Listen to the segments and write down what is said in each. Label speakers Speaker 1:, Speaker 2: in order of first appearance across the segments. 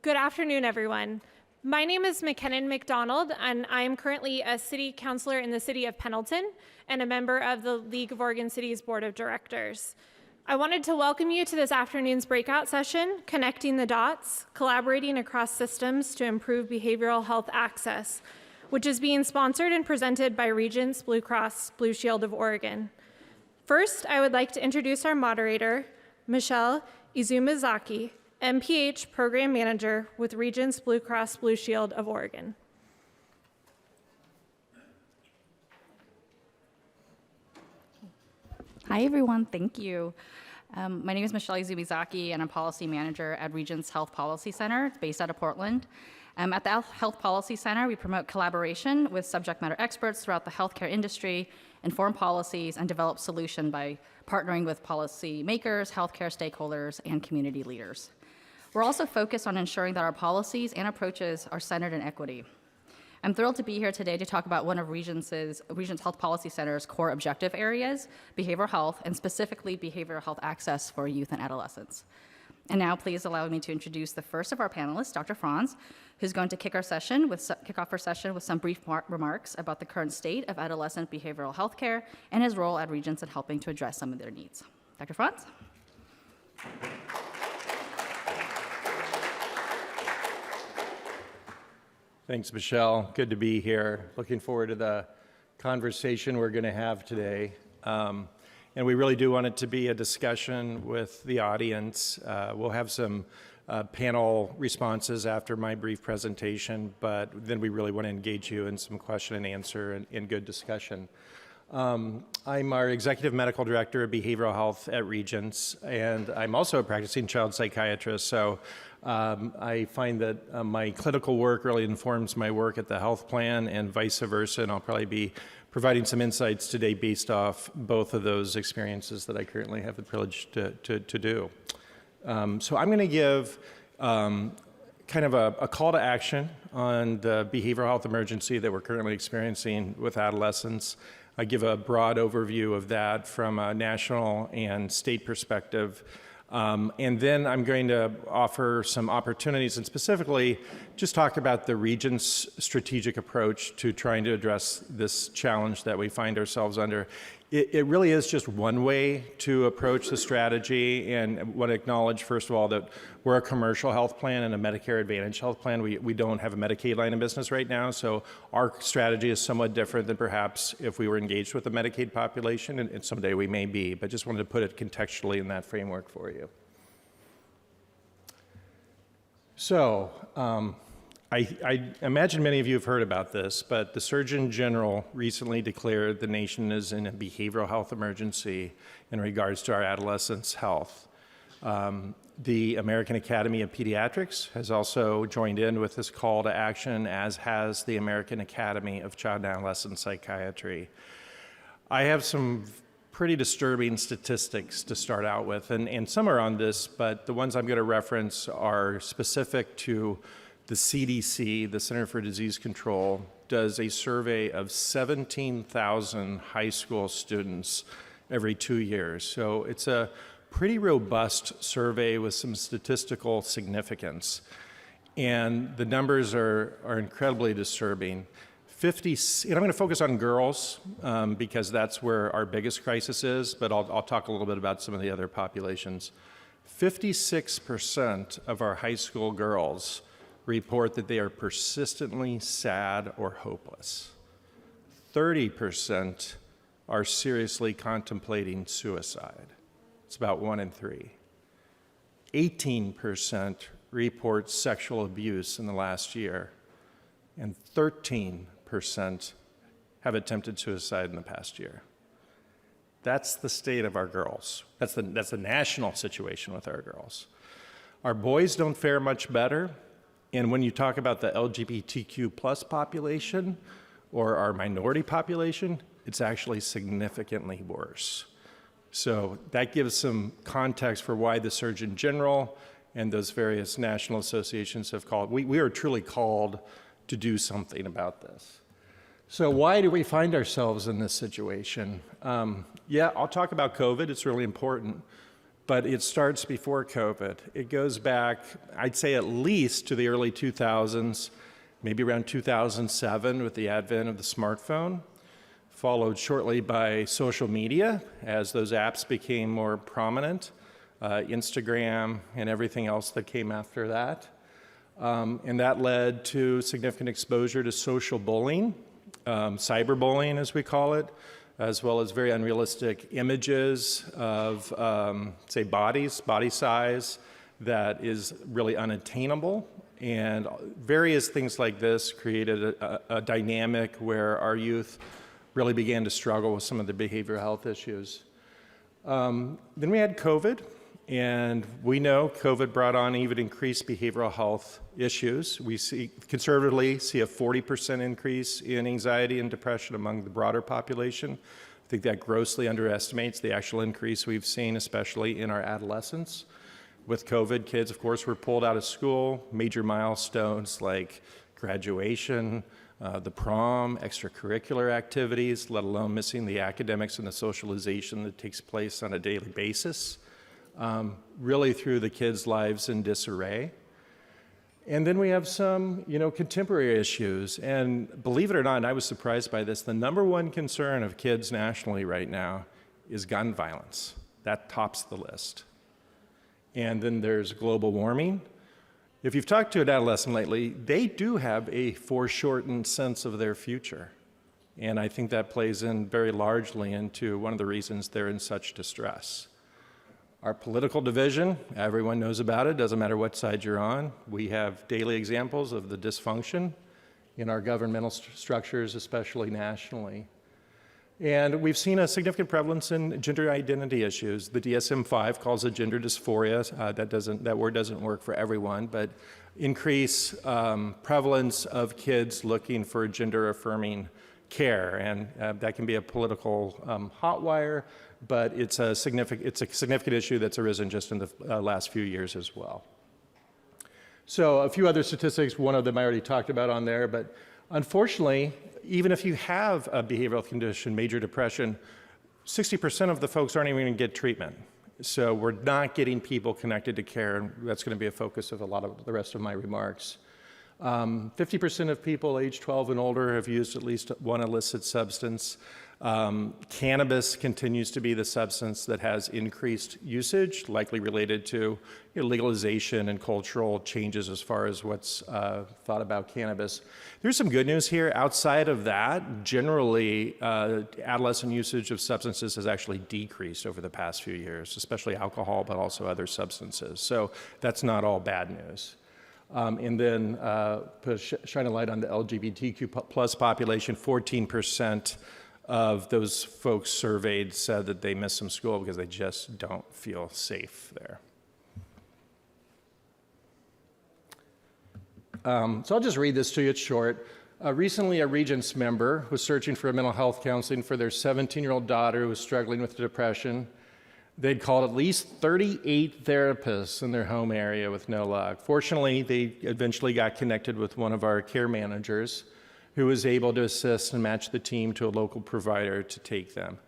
Speaker 1: Good afternoon, everyone. My name is McKinnon McDonald, and I am currently a city councilor in the city of Pendleton and a member of the League of Oregon Cities Board of Directors. I wanted to welcome you to this afternoon's breakout session, Connecting the Dots, Collaborating Across Systems to Improve Behavioral Health Access, which is being sponsored and presented by Regents Blue Cross Blue Shield of Oregon. First, I would like to introduce our moderator, Michelle Izumizaki, MPH Program Manager with Regents Blue Cross Blue Shield of Oregon.
Speaker 2: Hi, everyone. Thank you. My name is Michelle Izumizaki, and I'm Policy Manager at Regents Health Policy Center. It's based out of Portland. At the Health Policy Center, we promote collaboration with subject matter experts throughout the healthcare industry, inform policies, and develop solutions by partnering with policy makers, healthcare stakeholders, and community leaders. We're also focused on ensuring that our policies and approaches are centered in equity. I'm thrilled to be here today to talk about one of Regents Health Policy Center's core objective areas, behavioral health, and specifically behavioral health access for youth and adolescents. And now please allow me to introduce the first of our panelists, Dr. Franz, who's going to kick off our session with some brief remarks about the current state of adolescent behavioral health care and his role at Regents in helping to address some of their needs. Dr. Franz?
Speaker 3: Thanks, Michelle. Good to be here. Looking forward to the conversation we're going to have today. And we really do want it to be a discussion with the audience. We'll have some panel responses after my brief presentation, but then we really want to engage you in some question and answer and good discussion. I'm our Executive Medical Director of Behavioral Health at Regents, and I'm also a practicing child psychiatrist, so I find that my clinical work really informs my work at the health plan and vice versa, and I'll probably be providing some insights today based off both of those experiences that I currently have the privilege to do. So I'm going to give kind of a call to action on the behavioral health emergency that we're currently experiencing with adolescents. I give a broad overview of that from a national and state perspective. And then I'm going to offer some opportunities and specifically just talk about the Regents' strategic approach to trying to address this challenge that we find ourselves under. It really is just one way to approach the strategy, and I want to acknowledge, first of all, that we're a commercial health plan and a Medicare Advantage health plan. We don't have a Medicaid line of business right now, so our strategy is somewhat different than perhaps if we were engaged with the Medicaid population, and someday we may be, but just wanted to put it contextually in that framework for you. So, I imagine many of you have heard about this, but the Surgeon General recently declared the nation is in a behavioral health emergency in regards to our adolescents' health. The American Academy of Pediatrics has also joined in with this call to action, as has the American Academy of Child and Adolescent Psychiatry. I have some pretty disturbing statistics to start out with, and some are on this, but the ones I'm going to reference are specific to the CDC, the Center for Disease Control, does a survey of 17,000 high school students every 2 years. So it's a pretty robust survey with some statistical significance. And the numbers are incredibly disturbing. And I'm going to focus on girls because that's where our biggest crisis is, but I'll talk a little bit about some of the other populations. 56% of our high school girls report that they are persistently sad or hopeless. 30% are seriously contemplating suicide. It's about 1 in 3. 18% report sexual abuse in the last year, and 13% have attempted suicide in the past year. That's the state of our girls. That's the national situation with our girls. Our boys don't fare much better. And when you talk about the LGBTQ plus population or our minority population, it's actually significantly worse. So that gives some context for why the Surgeon General and those various national associations have called. We are truly called to do something about this. So why do we find ourselves in this situation? Yeah, I'll talk about COVID. It's really important. but it starts before COVID. It goes back, I'd say at least to the early 2000s, maybe around 2007 with the advent of the smartphone, followed shortly by social media as those apps became more prominent, Instagram and everything else that came after that. And that led to significant exposure to social bullying, cyberbullying as we call it, as well as very unrealistic images of, say, body size that is really unattainable. And various things like this created a dynamic where our youth really began to struggle with some of the behavioral health issues. Then we had COVID, and we know COVID brought on even increased behavioral health issues. We conservatively see a 40% increase in anxiety and depression among the broader population. I think that grossly underestimates the actual increase we've seen, especially in our adolescents. With COVID, kids, of course, were pulled out of school. Major milestones like graduation, the prom, extracurricular activities, let alone missing the academics and the socialization that takes place on a daily basis, really threw the kids' lives in disarray. And then we have some, contemporary issues. And believe it or not, and I was surprised by this, the number one concern of kids nationally right now is gun violence. That tops the list. And then there's global warming. If you've talked to an adolescent lately, they do have a foreshortened sense of their future. And I think that plays in very largely into one of the reasons they're in such distress. Our political division, everyone knows about it, doesn't matter what side you're on. We have daily examples of the dysfunction in our governmental structures, especially nationally. And we've seen a significant prevalence in gender identity issues. The DSM-5 calls it gender dysphoria. That word doesn't work for everyone, but increase prevalence of kids looking for gender-affirming care. And that can be a political hot wire, but it's a significant issue that's arisen just in the last few years as well. So a few other statistics, one of them I already talked about on there, but unfortunately, even if you have a behavioral condition, major depression, 60% of the folks aren't even going to get treatment. So we're not getting people connected to care, and that's going to be a focus of a lot of the rest of my remarks. 50% of people age 12 and older have used at least one illicit substance. Cannabis continues to be the substance that has increased usage, likely related to legalization and cultural changes as far as what's thought about cannabis. There's some good news here. Outside of that, generally, adolescent usage of substances has actually decreased over the past few years, especially alcohol, but also other substances. So that's not all bad news. And then shine a light on the LGBTQ plus population, 14% of those folks surveyed said that they miss some school because they just don't feel safe there. So I'll just read this to you, it's short. Recently, a Regents member was searching for mental health counseling for their 17-year-old daughter who was struggling with depression. They'd called at least 38 therapists in their home area with no luck. Fortunately, they eventually got connected with one of our care managers who was able to assist and match the team to a local provider to take them.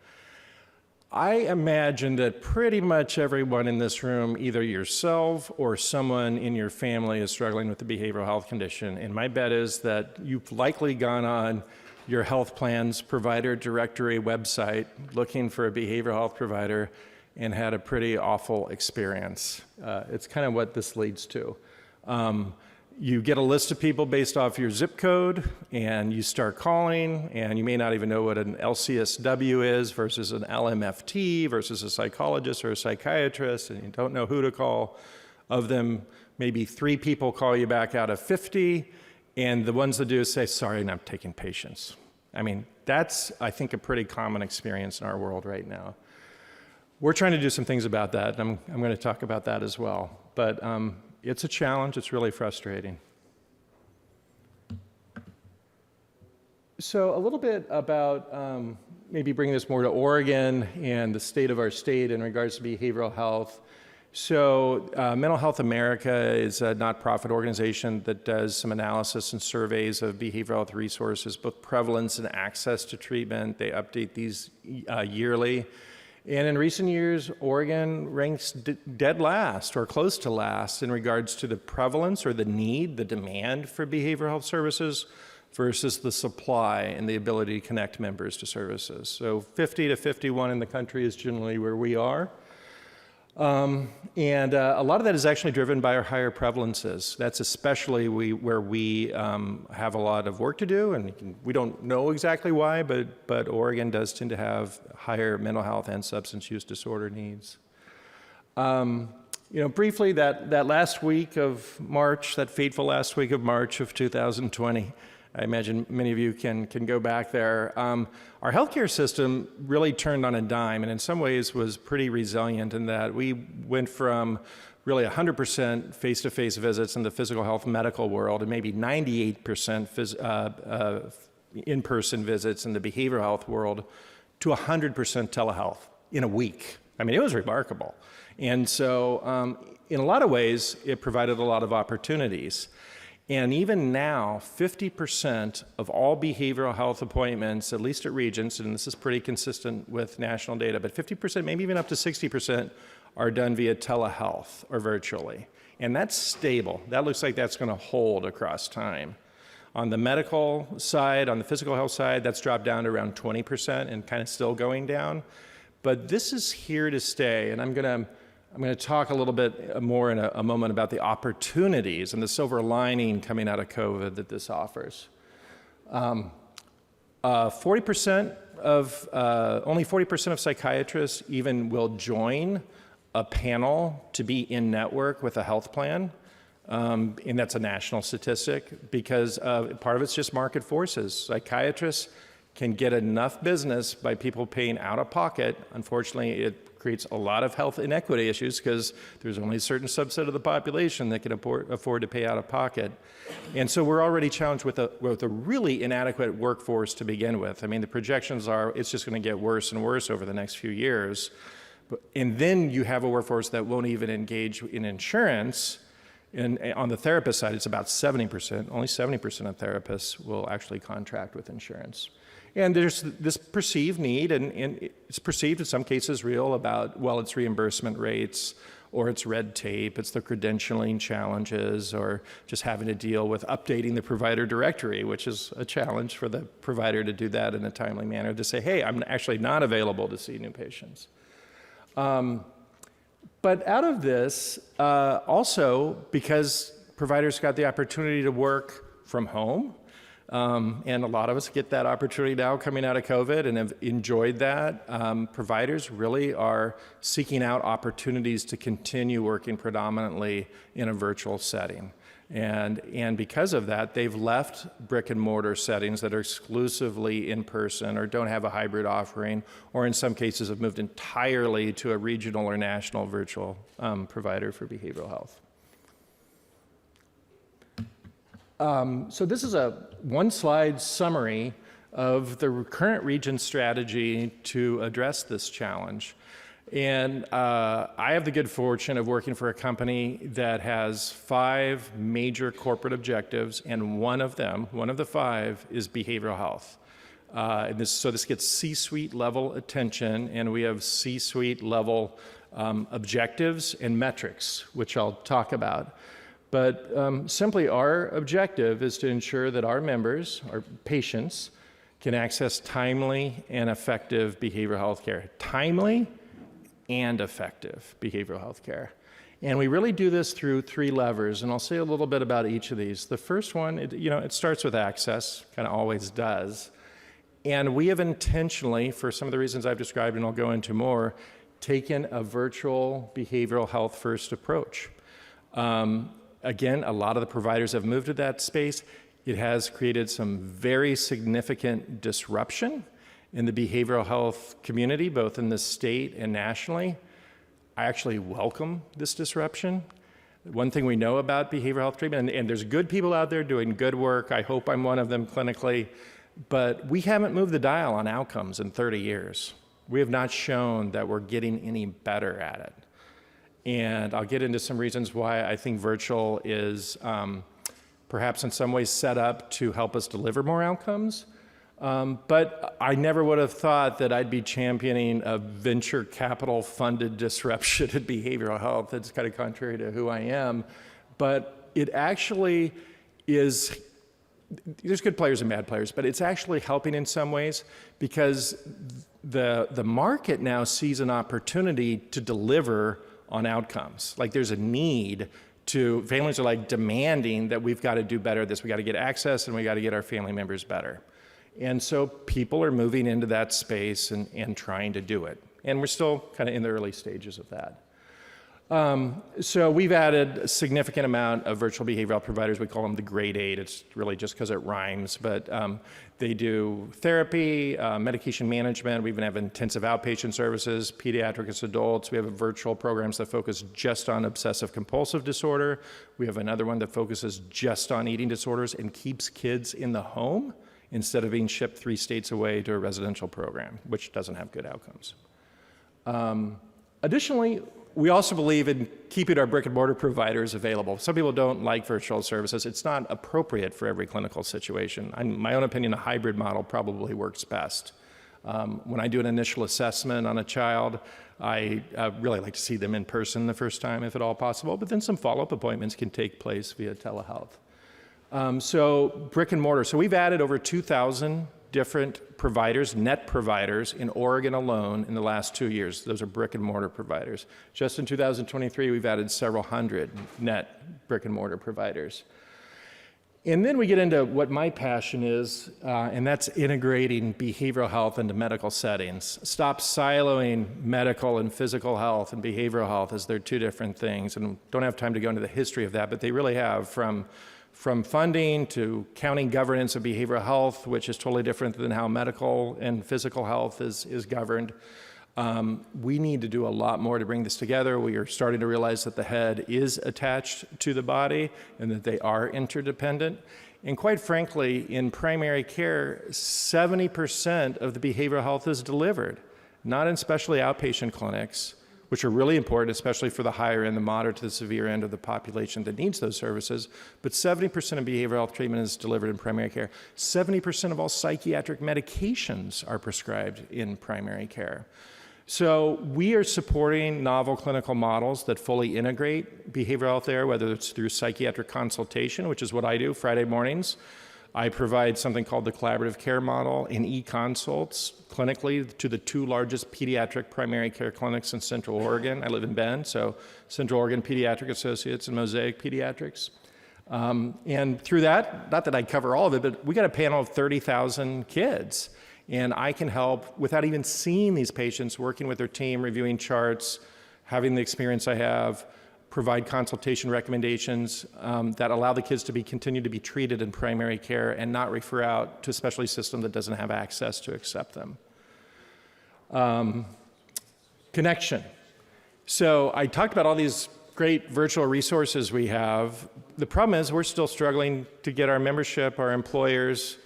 Speaker 3: I imagine that pretty much everyone in this room, either yourself or someone in your family, is struggling with a behavioral health condition. And my bet is that you've likely gone on your health plan's provider directory website looking for a behavioral health provider and had a pretty awful experience. It's kind of what this leads to. You get a list of people based off your zip code, and you start calling, and you may not even know what an LCSW is versus an LMFT versus a psychologist or a psychiatrist, and you don't know who to call. Of them, maybe 3 people call you back out of 50, and the ones that do say, sorry, I'm not taking patients. I mean, that's, I think, a pretty common experience in our world right now. We're trying to do some things about that, and I'm going to talk about that as well. But it's a challenge. It's really frustrating. So a little bit about maybe bringing this more to Oregon and the state of our state in regards to behavioral health. So Mental Health America is a nonprofit organization that does some analysis and surveys of behavioral health resources, both prevalence and access to treatment. They update these yearly. And in recent years, Oregon ranks dead last or close to last in regards to the prevalence or the need, the demand for behavioral health services versus the supply and the ability to connect members to services. So 50 to 51 in the country is generally where we are. A lot of that is actually driven by our higher prevalences. That's especially where we have a lot of work to do, and we don't know exactly why, but Oregon does tend to have higher mental health and substance use disorder needs. Briefly, that last week of March, that fateful last week of March of 2020, I imagine many of you can go back there. Our healthcare system really turned on a dime, and in some ways was pretty resilient in that we went from really 100% face-to-face visits in the physical health medical world and maybe 98% in-person visits in the behavioral health world to 100% telehealth in a week. I mean, it was remarkable. And so in a lot of ways, it provided a lot of opportunities. And even now, 50% of all behavioral health appointments, at least at Regents, and this is pretty consistent with national data, but 50%, maybe even up to 60%, are done via telehealth or virtually. And that's stable. That looks like that's going to hold across time. On the medical side, on the physical health side, that's dropped down to around 20% and kind of still going down. But this is here to stay, and I'm going to talk a little bit more in a moment about the opportunities and the silver lining coming out of COVID that this offers. 40% of, only 40% of psychiatrists even will join a panel to be in network with a health plan. And that's a national statistic because part of it's just market forces. Psychiatrists can get enough business by people paying out of pocket. Unfortunately, it creates a lot of health inequity issues because there's only a certain subset of the population that can afford to pay out of pocket. And so we're already challenged with a really inadequate workforce to begin with. I mean, the projections are it's just going to get worse and worse over the next few years. And then you have a workforce that won't even engage in insurance. And on the therapist side, it's about 70%. Only 70% of therapists will actually contract with insurance. And there's this perceived need, and it's perceived in some cases real about, well, it's reimbursement rates, or it's red tape, it's the credentialing challenges, or just having to deal with updating the provider directory, which is a challenge for the provider to do that in a timely manner, to say, hey, I'm actually not available to see new patients. But out of this, also, because providers got the opportunity to work from home, and a lot of us get that opportunity now coming out of COVID and have enjoyed that. Providers really are seeking out opportunities to continue working predominantly in a virtual setting. And because of that, they've left brick and mortar settings that are exclusively in person or don't have a hybrid offering, or in some cases have moved entirely to a regional or national virtual provider for behavioral health. So this is a one-slide summary of the current region strategy to address this challenge. And I have the good fortune of working for a company that has 5 major corporate objectives, and one of the 5, is behavioral health. So this gets C-suite level attention, and we have C-suite level objectives and metrics, which I'll talk about. But simply our objective is to ensure that our members, our patients, can access timely and effective behavioral health care. Timely and effective behavioral health care. And we really do this through 3 levers, and I'll say a little bit about each of these. The first one, it starts with access, kind of always does. And we have intentionally, for some of the reasons I've described and I'll go into more, taken a virtual behavioral health first approach. Again, a lot of the providers have moved to that space. It has created some very significant disruption in the behavioral health community, both in the state and nationally. I actually welcome this disruption. One thing we know about behavioral health treatment, and there's good people out there doing good work, I hope I'm one of them clinically, but we haven't moved the dial on outcomes in 30 years. We have not shown that we're getting any better at it. And I'll get into some reasons why I think virtual is perhaps in some ways set up to help us deliver more outcomes. But I never would have thought that I'd be championing a venture capital funded disruption in behavioral health. That's kind of contrary to who I am. But it actually is, there's good players and bad players, but it's actually helping in some ways because the market now sees an opportunity to deliver on outcomes. Like there's a need to, families are like demanding that we've got to do better at this. We got to get access and we got to get our family members better. And so people are moving into that space and trying to do it. And we're still kind of in the early stages of that. So we've added a significant amount of virtual behavioral health providers. We call them the grade 8. It's really just because it rhymes. But they do therapy, medication management. We even have intensive outpatient services, pediatric as adults. We have virtual programs that focus just on obsessive compulsive disorder. We have another one that focuses just on eating disorders and keeps kids in the home instead of being shipped 3 states away to a residential program, which doesn't have good outcomes. Additionally, we also believe in keeping our brick and mortar providers available. Some people don't like virtual services. It's not appropriate for every clinical situation. In my own opinion, a hybrid model probably works best. When I do an initial assessment on a child, I really like to see them in person the first time if at all possible, but then some follow-up appointments can take place via telehealth. So brick and mortar. So we've added over 2,000 different providers, net providers in Oregon alone in the last 2 years. Those are brick and mortar providers. Just in 2023, we've added several hundred net brick and mortar providers. And then we get into what my passion is, and that's integrating behavioral health into medical settings. Stop siloing medical and physical health and behavioral health as they're 2 different things. And don't have time to go into the history of that, but they really have from funding to county governance of behavioral health, which is totally different than how medical and physical health is governed. We need to do a lot more to bring this together. We are starting to realize that the head is attached to the body and that they are interdependent. And quite frankly, in primary care, 70% of the behavioral health is delivered, not in specialty outpatient clinics, which are really important, especially for the higher end, the moderate to the severe end of the population that needs those services. But 70% of behavioral health treatment is delivered in primary care. 70% of all psychiatric medications are prescribed in primary care. So we are supporting novel clinical models that fully integrate behavioral health there, whether it's through psychiatric consultation, which is what I do Friday mornings. I provide something called the collaborative care model in e-consults clinically to the 2 largest pediatric primary care clinics in Central Oregon. I live in Bend, so Central Oregon Pediatric Associates and Mosaic Pediatrics. And through that, not that I cover all of it, but we got a panel of 30,000 kids. And I can help, without even seeing these patients, working with their team, reviewing charts, having the experience I have, provide consultation recommendations that allow the kids to continue to be treated in primary care and not refer out to a specialty system that doesn't have access to accept them. Connection. So I talked about all these great virtual resources we have. The problem is we're still struggling to get our membership, our employers,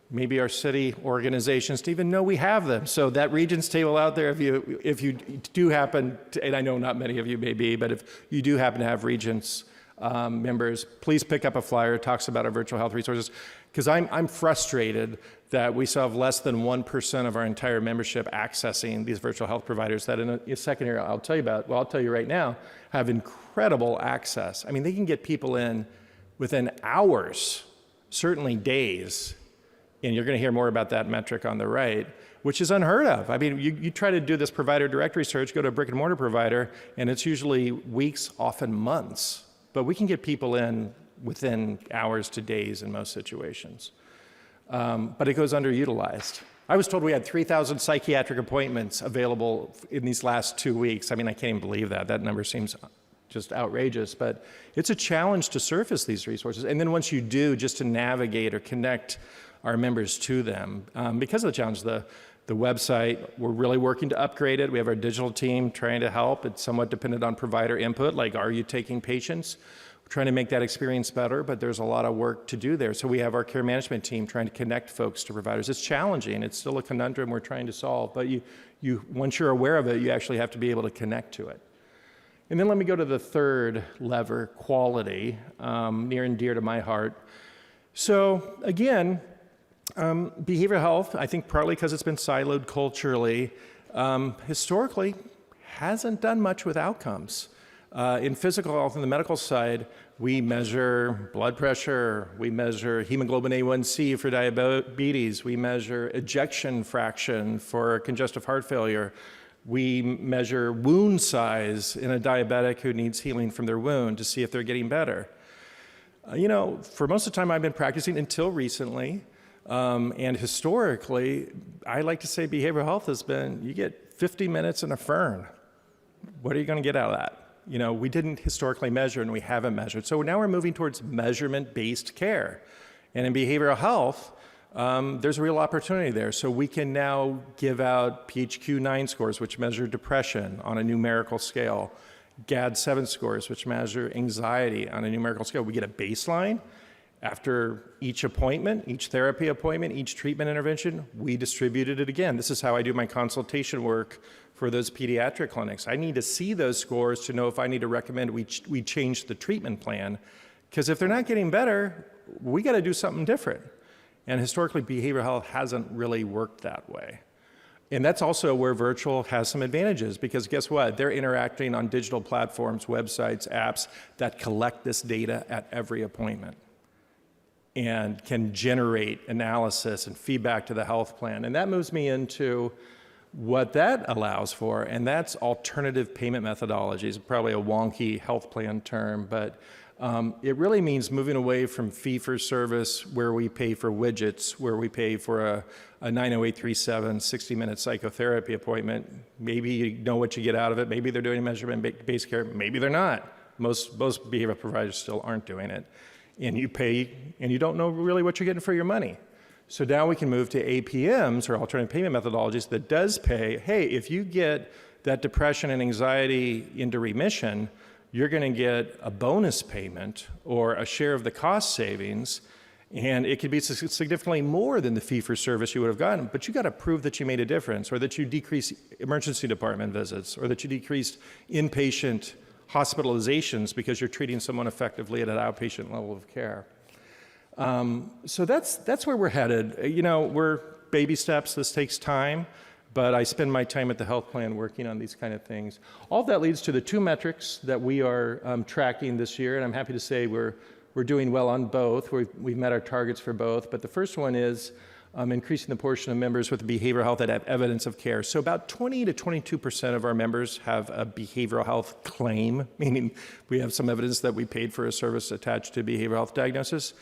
Speaker 3: maybe our city organizations to even know we have them. So that Regents table out there, if you do happen to, and I know not many of you may be, but if you do happen to have Regents members, please pick up a flyer. It talks about our virtual health resources. Because I'm frustrated that we still have less than 1% of our entire membership accessing these virtual health providers that in a second here I'll tell you about, well, I'll tell you right now, have incredible access. I mean, they can get people in within hours, certainly days. And you're going to hear more about that metric on the right, which is unheard of. I mean, you try to do this provider directory search, go to a brick and mortar provider, and it's usually weeks, often months. But we can get people in within hours to days in most situations. But it goes underutilized. I was told we had 3,000 psychiatric appointments available in these last 2 weeks. I mean, I can't even believe that. That number seems just outrageous, but it's a challenge to surface these resources. And then once you do, just to navigate or connect our members to them. Because of the challenge, the website, we're really working to upgrade it. We have our digital team trying to help. It's somewhat dependent on provider input, like are you taking patients? We're trying to make that experience better, but there's a lot of work to do there. So we have our care management team trying to connect folks to providers. It's challenging. It's still a conundrum we're trying to solve, but once you're aware of it, you actually have to be able to connect to it. And then let me go to the third lever, quality, near and dear to my heart. So again, Behavioral health, I think partly because it's been siloed culturally, historically hasn't done much with outcomes. In physical health, on the medical side, we measure blood pressure, we measure hemoglobin A1C for diabetes, we measure ejection fraction for congestive heart failure, we measure wound size in a diabetic who needs healing from their wound to see if they're getting better. For most of the time I've been practicing until recently, and historically, I like to say behavioral health has been, you get 50 minutes in a fern. What are you going to get out of that? We didn't historically measure and we haven't measured. So now we're moving towards measurement-based care. And in behavioral health, there's a real opportunity there. So we can now give out PHQ-9 scores, which measure depression on a numerical scale, GAD-7 scores, which measure anxiety on a numerical scale. We get a baseline. After each appointment, each therapy appointment, each treatment intervention, we distributed it again. This is how I do my consultation work for those pediatric clinics. I need to see those scores to know if I need to recommend we change the treatment plan. Because if they're not getting better, we got to do something different. And historically, behavioral health hasn't really worked that way. And that's also where virtual has some advantages, because guess what? They're interacting on digital platforms, websites, apps that collect this data at every appointment and can generate analysis and feedback to the health plan. And that moves me into what that allows for, and that's alternative payment methodologies, probably a wonky health plan term, but it really means moving away from fee-for-service, where we pay for widgets, where we pay for a 90837 60-minute psychotherapy appointment. Maybe you know what you get out of it. Maybe they're doing measurement-based care. Maybe they're not. Most behavioral providers still aren't doing it. And you pay, and you don't know really what you're getting for your money. So now we can move to APMs, or alternative payment methodologies, that does pay, hey, if you get that depression and anxiety into remission, you're going to get a bonus payment or a share of the cost savings, and it could be significantly more than the fee-for-service you would have gotten, but you got to prove that you made a difference, or that you decreased emergency department visits, or that you decreased inpatient hospitalizations because you're treating someone effectively at an outpatient level of care. So that's where we're headed. We're baby steps. This takes time, but I spend my time at the health plan working on these kind of things. All that leads to the two metrics that we are tracking this year, and I'm happy to say we're doing well on both. We've met our targets for both, but the first one is increasing the portion of members with behavioral health that have evidence of care. So about 20 to 22% of our members have a behavioral health claim, meaning we have some evidence that we paid for a service attached to behavioral health diagnosis.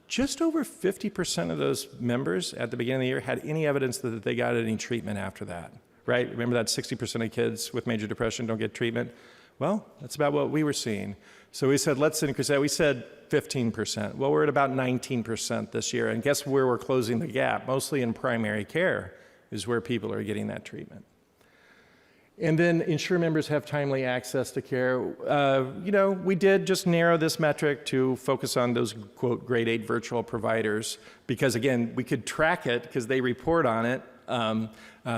Speaker 3: Just over 50% of those members at the beginning of the year had any evidence that they got any treatment after that, right? Remember that 60% of kids with major depression don't get treatment? Well, that's about what we were seeing. So we said, let's increase that. We said 15%. Well, we're at about 19% this year. And guess where we're closing the gap? Mostly in primary care is where people are getting that treatment. And then ensure members have timely access to care. We did just narrow this metric to focus on those, quote, grade 8 virtual providers, because again, we could track it because they report on it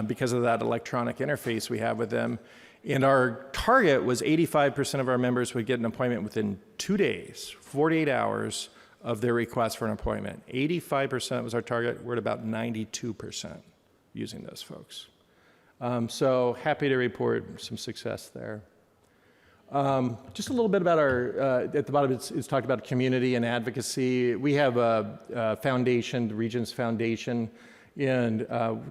Speaker 3: because of that electronic interface we have with them. And our target was 85% of our members would get an appointment within 2 days, 48 hours of their request for an appointment. 85% was our target. We're at about 92% using those folks. So happy to report some success there. Just a little bit about our, at the bottom it's talked about community and advocacy. We have a foundation, the Regents Foundation, and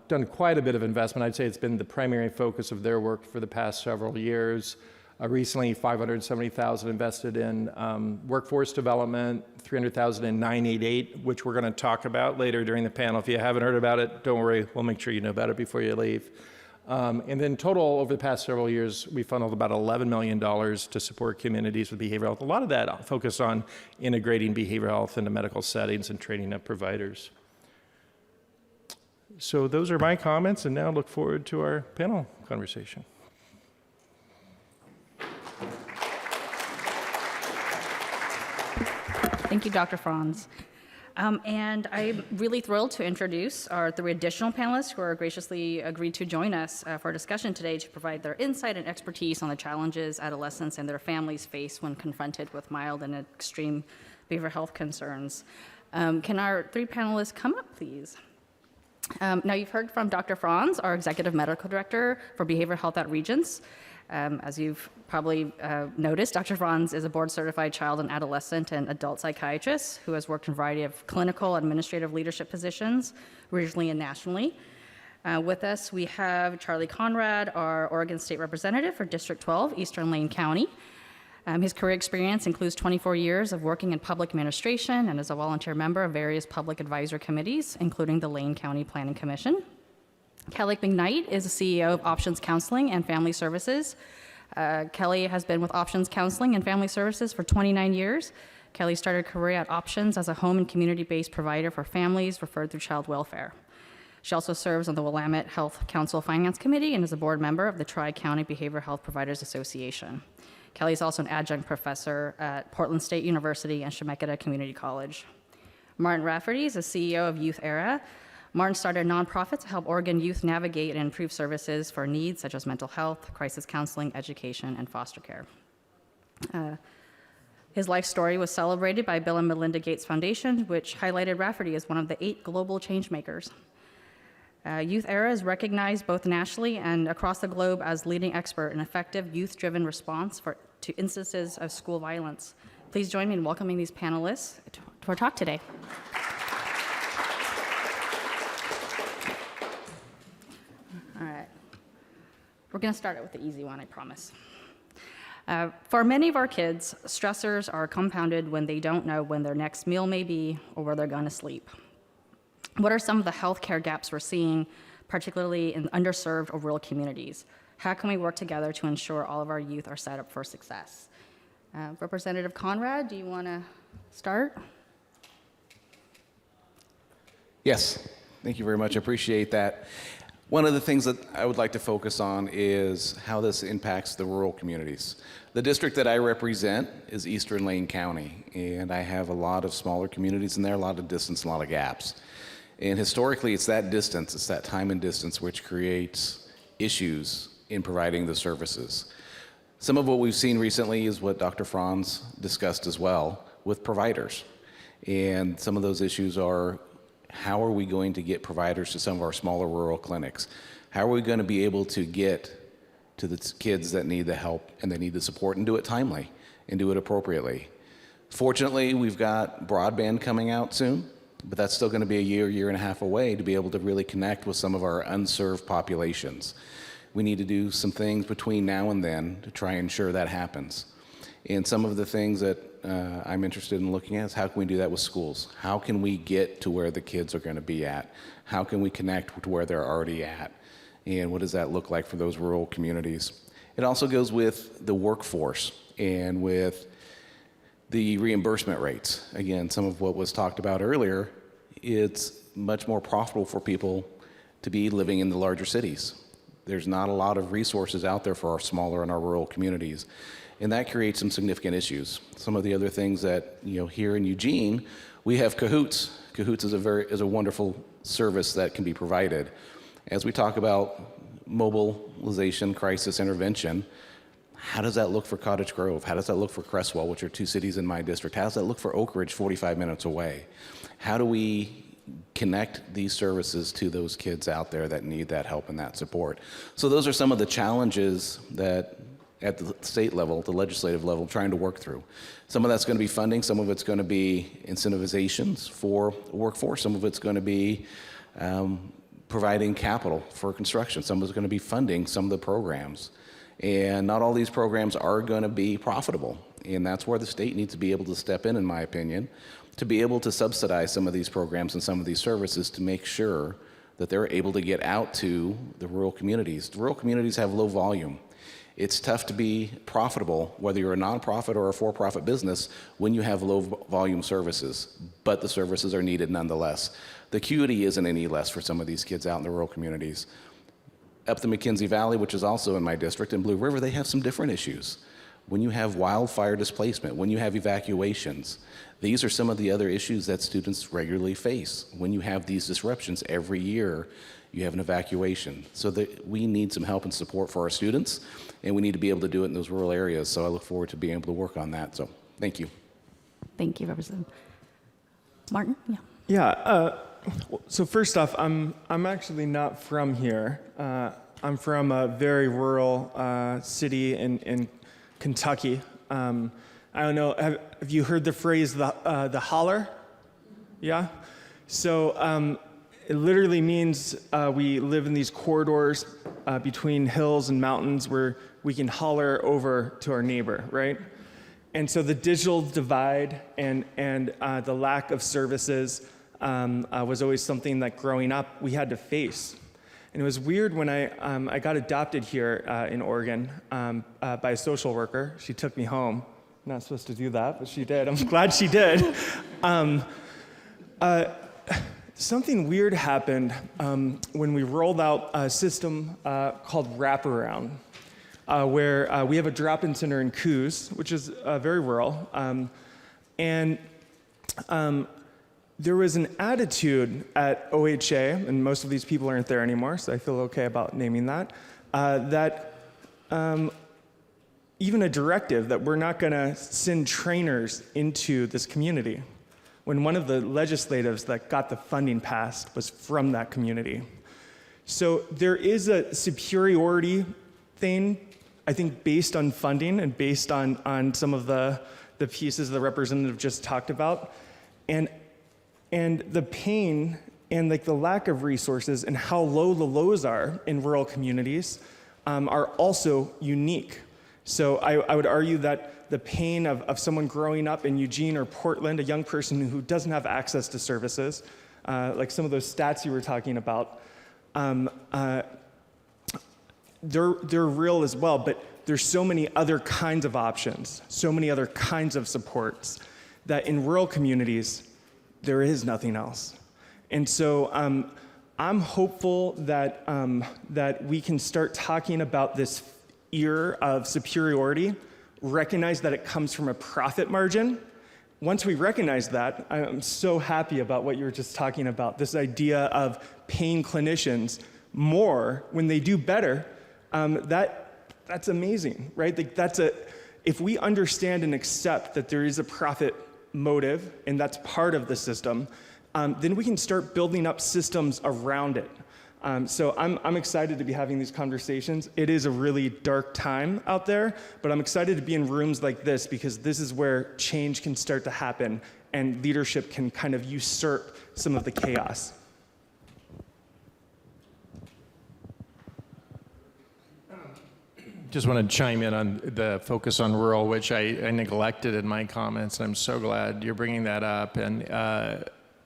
Speaker 3: done quite a bit of investment. I'd say it's been the primary focus of their work for the past several years. Recently, $570,000 invested in workforce development, $300,000 in 988, which we're going to talk about later during the panel. If you haven't heard about it, don't worry, we'll make sure you know about it before you leave. And then total, over the past several years, we funneled about $11 million to support communities with behavioral health. A lot of that focused on integrating behavioral health into medical settings and training up providers. So those are my comments, and now look forward to our panel conversation.
Speaker 2: Thank you, Dr. Franz. And I'm really thrilled to introduce our 3 additional panelists who are graciously agreed to join us for a discussion today to provide their insight and expertise on the challenges adolescents and their families face when confronted with mild and extreme behavioral health concerns. Can our three panelists come up, please? Now, you've heard from Dr. Franz, our Executive Medical Director for Behavioral Health at Regents. As you've probably noticed, Dr. Franz is a board-certified child and adolescent and adult psychiatrist who has worked in a variety of clinical, administrative leadership positions, regionally and nationally. With us, we have Charlie Conrad, our Oregon State Representative for District 12, Eastern Lane County. His career experience includes 24 years of working in public administration and is a volunteer member of various public advisory committees, including the Lane County Planning Commission. Kelly McKnight is the CEO of Options Counseling and Family Services. Kelly has been with Options Counseling and Family Services for 29 years. Kelly started her career at Options as a home and community-based provider for families referred through child welfare. She also serves on the Willamette Health Council Finance Committee and is a board member of the Tri-County Behavioral Health Providers Association. Kelly is also an adjunct professor at Portland State University and Chemeketa Community College. Martin Rafferty is the CEO of Youth Era. Martin started a nonprofit to help Oregon youth navigate and improve services for needs such as mental health, crisis counseling, education, and foster care. His life story was celebrated by Bill and Melinda Gates Foundation, which highlighted Rafferty as one of the 8 global changemakers. Youth Era is recognized both nationally and across the globe as leading expert in effective youth-driven response to instances of school violence. Please join me in welcoming these panelists to our talk today. All right. We're going to start it with the easy one, I promise. For many of our kids, stressors are compounded when they don't know when their next meal may be or where they're going to sleep. What are some of the healthcare gaps we're seeing, particularly in underserved or rural communities? How can we work together to ensure all of our youth are set up for success? Representative Conrad, do you want to start?
Speaker 4: Yes, thank you very much. I appreciate that. One of the things that I would like to focus on is how this impacts the rural communities. The district that I represent is Eastern Lane County, and I have a lot of smaller communities in there, a lot of distance, a lot of gaps. And historically, it's that distance, it's that time and distance which creates issues in providing the services. Some of what we've seen recently is what Dr. Franz discussed as well with providers. And some of those issues are, how are we going to get providers to some of our smaller rural clinics? How are we going to be able to get to the kids that need the help and they need the support and do it timely and do it appropriately? Fortunately, we've got broadband coming out soon, but that's still going to be a year and a half away to be able to really connect with some of our unserved populations. We need to do some things between now and then to try and ensure that happens. And some of the things that I'm interested in looking at is how can we do that with schools? How can we get to where the kids are going to be at? How can we connect to where they're already at? And what does that look like for those rural communities? It also goes with the workforce and with the reimbursement rates. Again, some of what was talked about earlier, it's much more profitable for people to be living in the larger cities. There's not a lot of resources out there for our smaller and our rural communities. And that creates some significant issues. Some of the other things that, here in Eugene, we have Cahoots. Cahoots is a wonderful service that can be provided. As we talk about mobilization, crisis intervention, how does that look for Cottage Grove? How does that look for Crestwell, which are 2 cities in my district? How does that look for Oak Ridge, 45 minutes away? How do we connect these services to those kids out there that need that help and that support? So those are some of the challenges that at the state level, the legislative level, trying to work through. Some of that's going to be funding, some of it's going to be incentivizations for workforce, some of it's going to be providing capital for construction, some of it's going to be funding some of the programs. And not all these programs are going to be profitable. And that's where the state needs to be able to step in my opinion, to be able to subsidize some of these programs and some of these services to make sure that they're able to get out to the rural communities. The rural communities have low volume. It's tough to be profitable, whether you're a nonprofit or a for-profit business, when you have low volume services, but the services are needed nonetheless. The acuity isn't any less for some of these kids out in the rural communities. Up the McKenzie Valley, which is also in my district, in Blue River, they have some different issues. When you have wildfire displacement, when you have evacuations, these are some of the other issues that students regularly face. When you have these disruptions every year, you have an evacuation. So that we need some help and support for our students, and we need to be able to do it in those rural areas. So I look forward to being able to work on that. So thank you.
Speaker 2: Thank you, Representative. Martin? Yeah.
Speaker 5: Yeah. So first off, I'm actually not from here. I'm from a very rural city in Kentucky. I don't know. Have you heard the phrase the holler? Yeah. So it literally means we live in these corridors between hills and mountains where we can holler over to our neighbor, right? And so the digital divide and the lack of services was always something that growing up we had to face. And it was weird when I got adopted here in Oregon by a social worker. She took me home. I'm not supposed to do that, but she did. I'm glad she did. Something weird happened when we rolled out a system called Wraparound, where we have a drop-in center in Coos, which is very rural. There was an attitude at OHA, and most of these people aren't there anymore, so I feel okay about naming that, even a directive that we're not going to send trainers into this community, when one of the legislatives that got the funding passed was from that community. So there is a superiority thing, I think, based on funding and based on some of the pieces the representative just talked about. And the pain and like the lack of resources and how low the lows are in rural communities are also unique. So I would argue that the pain of someone growing up in Eugene or Portland, a young person who doesn't have access to services, like some of those stats you were talking about, they're real as well, but there's so many other kinds of options, so many other kinds of supports that in rural communities, there is nothing else. And so I'm hopeful that, that we can start talking about this ear of superiority, recognize that it comes from a profit margin. Once we recognize that, I'm so happy about what you were just talking about, this idea of paying clinicians more when they do better. That's amazing, right? Like if we understand and accept that there is a profit motive, and that's part of the system, then we can start building up systems around it. So I'm excited to be having these conversations. It is a really dark time out there, but I'm excited to be in rooms like this because this is where change can start to happen and leadership can kind of usurp some of the chaos.
Speaker 3: Just want to chime in on the focus on rural, which I neglected in my comments, and I'm so glad you're bringing that up. And,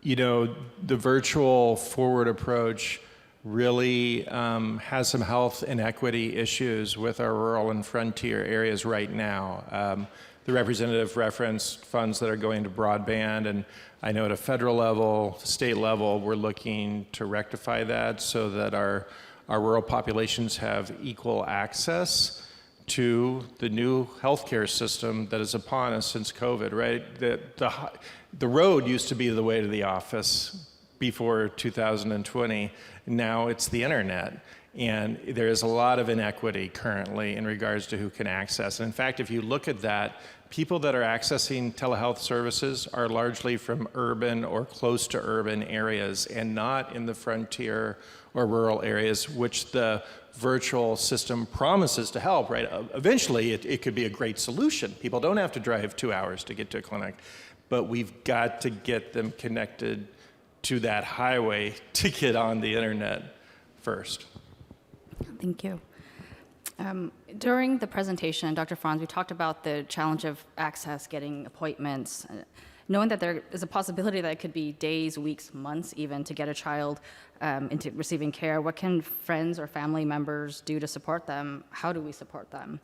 Speaker 3: the virtual forward approach really has some health inequity issues with our rural and frontier areas right now. The representative referenced funds that are going to broadband, and I know at a federal level, state level, we're looking to rectify that so that our rural populations have equal access to the new healthcare system that is upon us since COVID, right? The road used to be the way to the office before 2020. Now it's the internet. And there is a lot of inequity currently in regards to who can access. And in fact, if you look at that, people that are accessing telehealth services are largely from urban or close to urban areas and not in the frontier or rural areas, which the virtual system promises to help, right? Eventually, it could be a great solution. People don't have to drive 2 hours to get to a clinic, but we've got to get them connected to that highway to get on the internet first.
Speaker 2: Thank you. During the presentation, Dr. Franz, we talked about the challenge of access, getting appointments, knowing that there is a possibility that it could be days, weeks, months even to get a child into receiving care. What can friends or family members do to support them? How do we support them?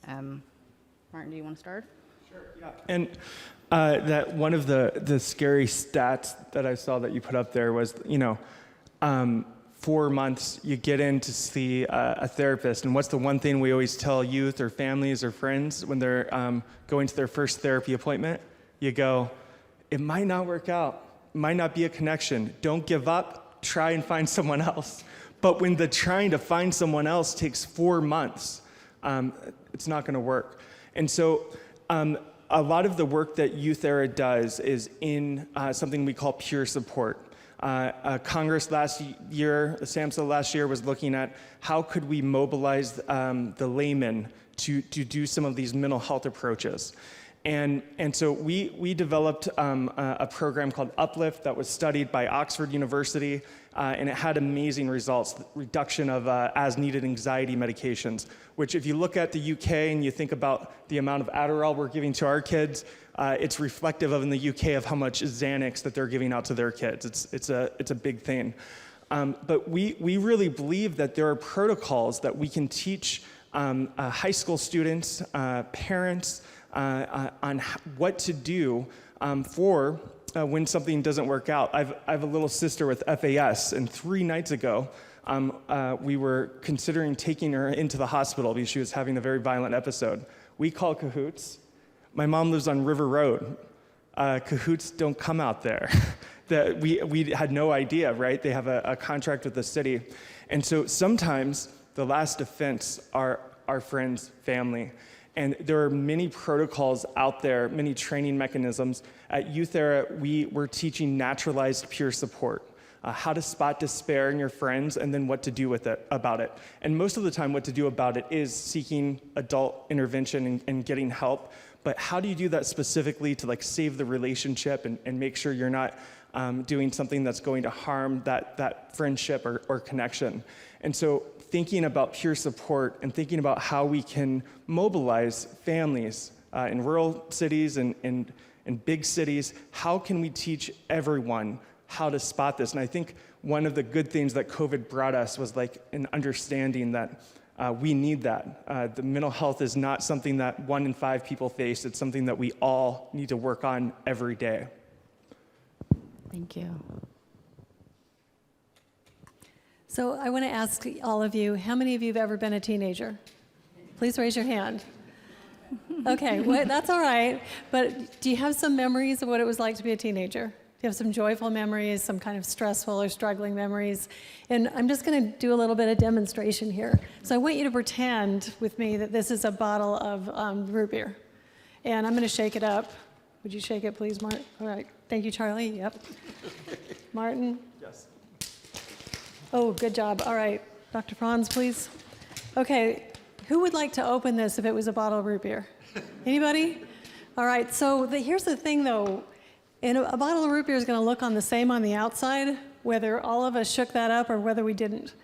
Speaker 2: Martin, do you want to start?
Speaker 5: Sure, yeah. And that one of the scary stats that I saw that you put up there was, 4 months, you get in to see a therapist, and what's the one thing we always tell youth or families or friends when they're going to their first therapy appointment? You go, it might not work out, it might not be a connection. Don't give up, try and find someone else. But when the trying to find someone else takes 4 months, it's not gonna work. And so a lot of the work that Youth Era does is in something we call peer support. Congress last year, SAMHSA last year, was looking at how could we mobilize the layman to do some of these mental health approaches. And so we developed a program called Uplift that was studied by Oxford University, and it had amazing results, reduction of as-needed anxiety medications, which if you look at the UK and you think about the amount of Adderall we're giving to our kids, it's reflective of in the UK of how much Xanax that they're giving out to their kids. It's a big thing. But we really believe that there are protocols that we can teach high school students, parents, on what to do for when something doesn't work out. I have a little sister with FAS, and 3 nights ago, we were considering taking her into the hospital because she was having a very violent episode. We call Cahoots. My mom lives on River Road. Cahoots don't come out there. We had no idea, right? They have a contract with the city. And so sometimes the last defense are our friends, family. And there are many protocols out there, many training mechanisms. At Youth Era, we're teaching naturalized peer support, how to spot despair in your friends and then what to do about it. And most of the time, what to do about it is seeking adult intervention and getting help. But how do you do that specifically to save the relationship and make sure you're not doing something that's going to harm that friendship or connection? And so thinking about peer support and thinking about how we can mobilize families in rural cities and in big cities, how can we teach everyone how to spot this? And I think one of the good things that COVID brought us was an understanding that we need that. The mental health is not something that 1 in 5 people face. It's something that we all need to work on every day.
Speaker 6: Thank you. So I want to ask all of you, how many of you have ever been a teenager? Please raise your hand. Okay, well, that's all right. But do you have some memories of what it was like to be a teenager? Do you have some joyful memories, some kind of stressful or struggling memories? And I'm just going to do a little bit of demonstration here. So I want you to pretend with me that this is a bottle of root beer. And I'm going to shake it up. Would you shake it, please, Martin? All right. Thank you, Charlie. Yep. Martin?
Speaker 5: Yes.
Speaker 6: Oh, good job. All right. Dr. Franz, please. Okay. Who would like to open this if it was a bottle of root beer? Anybody? All right. So here's the thing, though. And a bottle of root beer is going to look the same on the outside, whether all of us shook that up or whether we didn't.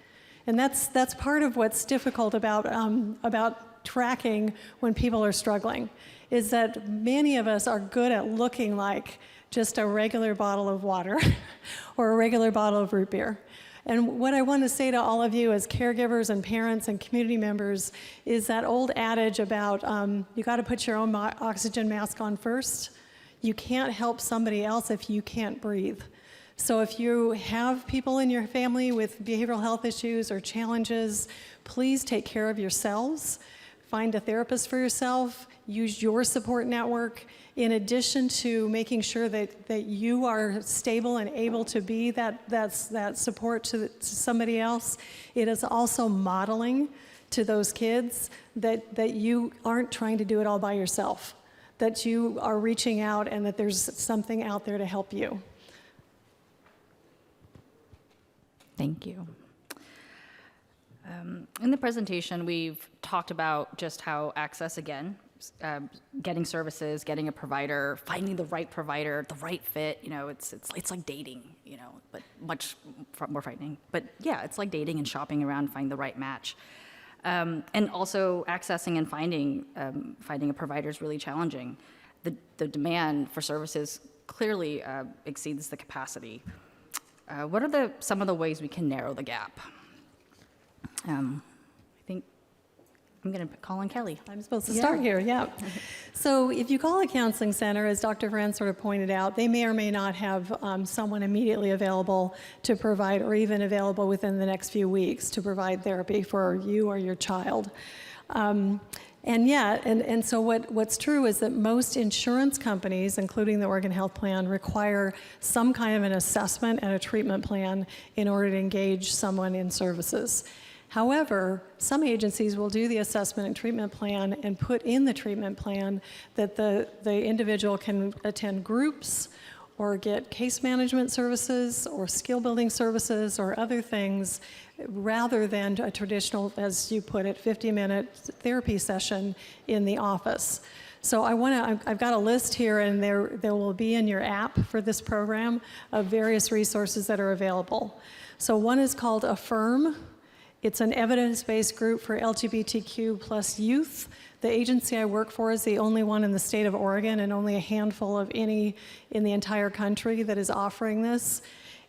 Speaker 6: And that's part of what's difficult about tracking when people are struggling, is that many of us are good at looking like just a regular bottle of water or a regular bottle of root beer. And what I want to say to all of you as caregivers and parents and community members is that old adage about you got to put your own oxygen mask on first. You can't help somebody else if you can't breathe. So if you have people in your family with behavioral health issues or challenges, please take care of yourselves. Find a therapist for yourself. Use your support network in addition to making sure that you are stable and able to be that support to somebody else. It is also modeling to those kids that you aren't trying to do it all by yourself, that you are reaching out and that there's something out there to help you.
Speaker 2: Thank you. In the presentation, we've talked about just how access, again, getting services, getting a provider, finding the right provider, the right fit, it's like dating, but much more frightening. But yeah, it's like dating and shopping around, finding the right match. And also accessing and finding a provider is really challenging. The demand for services clearly exceeds the capacity. What are some of the ways we can narrow the gap? I think I'm going to call on Kelly.
Speaker 6: I'm supposed to start here, yeah. So if you call a counseling center, as Dr. Franz sort of pointed out, they may or may not have someone immediately available to provide, or even available within the next few weeks to provide therapy for you or your child. And so what's true is that most insurance companies, including the Oregon Health Plan, require some kind of an assessment and a treatment plan in order to engage someone in services. However, some agencies will do the assessment and treatment plan and put in the treatment plan that the individual can attend groups or get case management services or skill building services or other things rather than a traditional, as you put it, 50-minute therapy session in the office. So I've got a list here, and there will be in your app for this program of various resources that are available. So one is called Affirm. It's an evidence-based group for LGBTQ plus youth. The agency I work for is the only one in the state of Oregon and only a handful of any in the entire country that is offering this.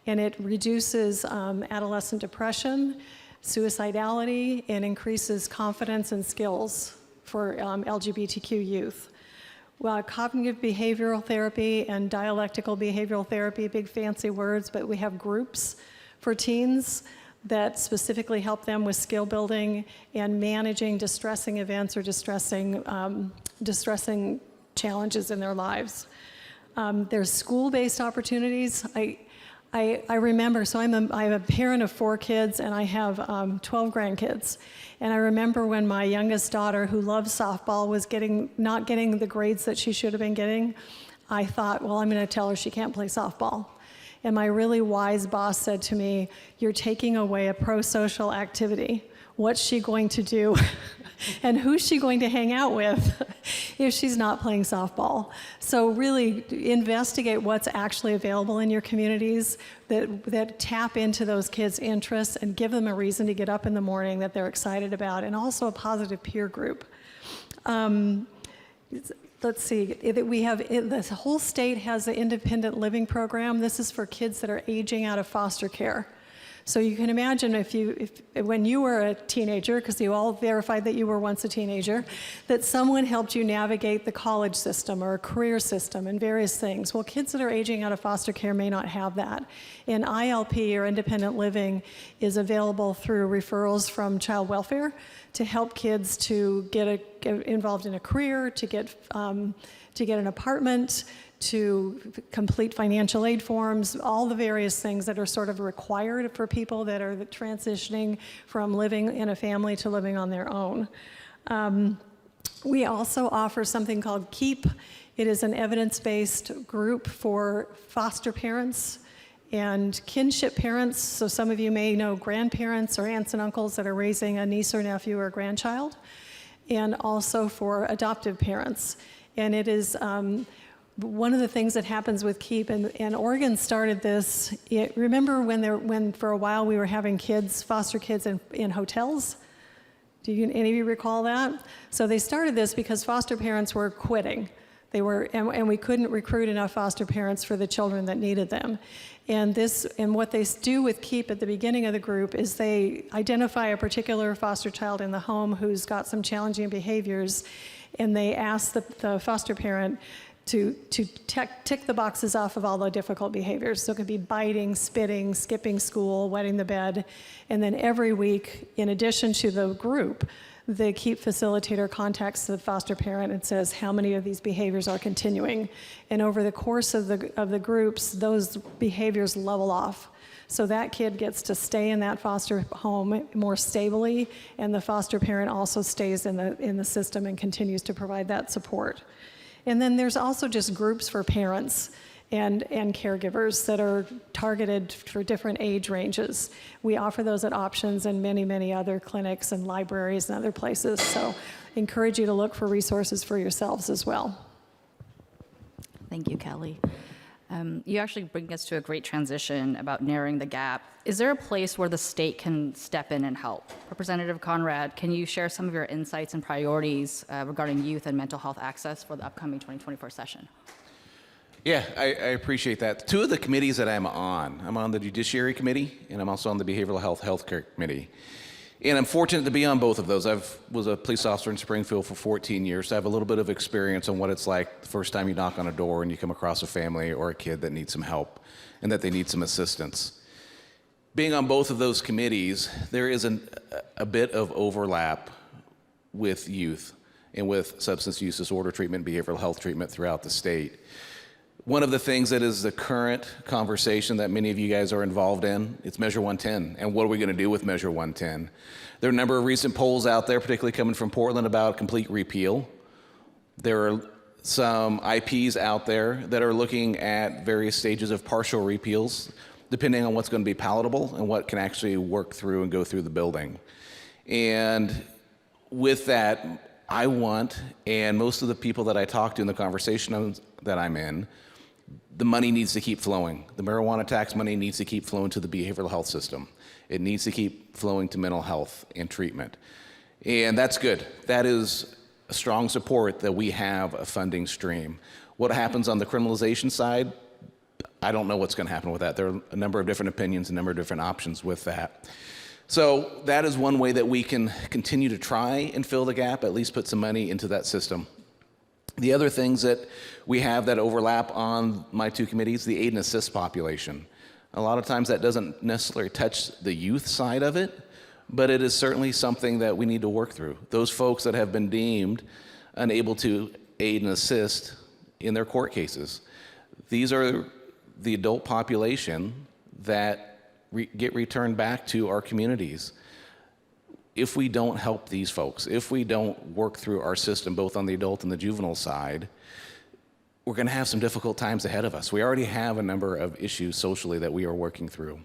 Speaker 6: And it reduces adolescent depression, suicidality, and increases confidence and skills for LGBTQ youth. Well, cognitive behavioral therapy and dialectical behavioral therapy, big fancy words, but we have groups for teens that specifically help them with skill building and managing distressing events or distressing challenges in their lives. There's school-based opportunities. I remember, so I'm a parent of 4 kids, and I have 12 grandkids. And I remember when my youngest daughter, who loves softball, was not getting the grades that she should have been getting, I thought, well, I'm going to tell her she can't play softball. And my really wise boss said to me, you're taking away a pro-social activity. What's she going to do? And who's she going to hang out with if she's not playing softball? So really investigate what's actually available in your communities that tap into those kids' interests and give them a reason to get up in the morning that they're excited about, and also a positive peer group. Let's see, the whole state has an independent living program. This is for kids that are aging out of foster care. So you can imagine when you were a teenager, because you all verified that you were once a teenager, that someone helped you navigate the college system or a career system and various things. Well, kids that are aging out of foster care may not have that. And ILP, or independent living, is available through referrals from child welfare to help kids to get involved in a career, to get an apartment, to complete financial aid forms, all the various things that are sort of required for people that are transitioning from living in a family to living on their own. We also offer something called KEEP. It is an evidence-based group for foster parents and kinship parents. So some of you may know grandparents or aunts and uncles that are raising a niece or nephew or grandchild, and also for adoptive parents. And it is one of the things that happens with KEEP, and Oregon started this. Remember when for a while we were having foster kids in hotels? Any of you recall that? So they started this because foster parents were quitting. And we couldn't recruit enough foster parents for the children that needed them. And what they do with KEEP at the beginning of the group is they identify a particular foster child in the home who's got some challenging behaviors, and they ask the foster parent to tick the boxes off of all the difficult behaviors. So it could be biting, spitting, skipping school, wetting the bed. And then every week, in addition to the group, the KEEP facilitator contacts the foster parent and says how many of these behaviors are continuing. And over the course of the groups, those behaviors level off. So that kid gets to stay in that foster home more stably, and the foster parent also stays in the system and continues to provide that support. And then there's also just groups for parents and caregivers that are targeted for different age ranges. We offer those at Options and many, many other clinics and libraries and other places. So encourage you to look for resources for yourselves as well.
Speaker 2: Thank you, Kelly. You actually bring us to a great transition about narrowing the gap. Is there a place where the state can step in and help? Representative Conrad, can you share some of your insights and priorities regarding youth and mental health access for the upcoming 2024 session?
Speaker 4: Yeah, I appreciate that. 2 of the committees that I'm on the Judiciary Committee, and I'm also on the Behavioral Healthcare Committee. And I'm fortunate to be on both of those. I was a police officer in Springfield for 14 years, so I have a little bit of experience on what it's like the first time you knock on a door and you come across a family or a kid that needs some help and that they need some assistance. Being on both of those committees, there is a bit of overlap with youth and with substance use disorder treatment, behavioral health treatment throughout the state. One of the things that is the current conversation that many of you guys are involved in, it's Measure 110. And what are we going to do with Measure 110? There are a number of recent polls out there, particularly coming from Portland, about complete repeal. There are some IPs out there that are looking at various stages of partial repeals, depending on what's going to be palatable and what can actually work through and go through the building. And with that, I want, and most of the people that I talk to in the conversation that I'm in, the money needs to keep flowing. The marijuana tax money needs to keep flowing to the behavioral health system. It needs to keep flowing to mental health and treatment. And that's good. That is a strong support that we have a funding stream. What happens on the criminalization side, I don't know what's going to happen with that. There are a number of different opinions, a number of different options with that. So that is one way that we can continue to try and fill the gap, at least put some money into that system. The other things that we have that overlap on my two committees, the aid and assist population. A lot of times that doesn't necessarily touch the youth side of it, but it is certainly something that we need to work through. Those folks that have been deemed unable to aid and assist in their court cases. These are the adult population that get returned back to our communities. If we don't help these folks, if we don't work through our system, both on the adult and the juvenile side, we're going to have some difficult times ahead of us. We already have a number of issues socially that we are working through.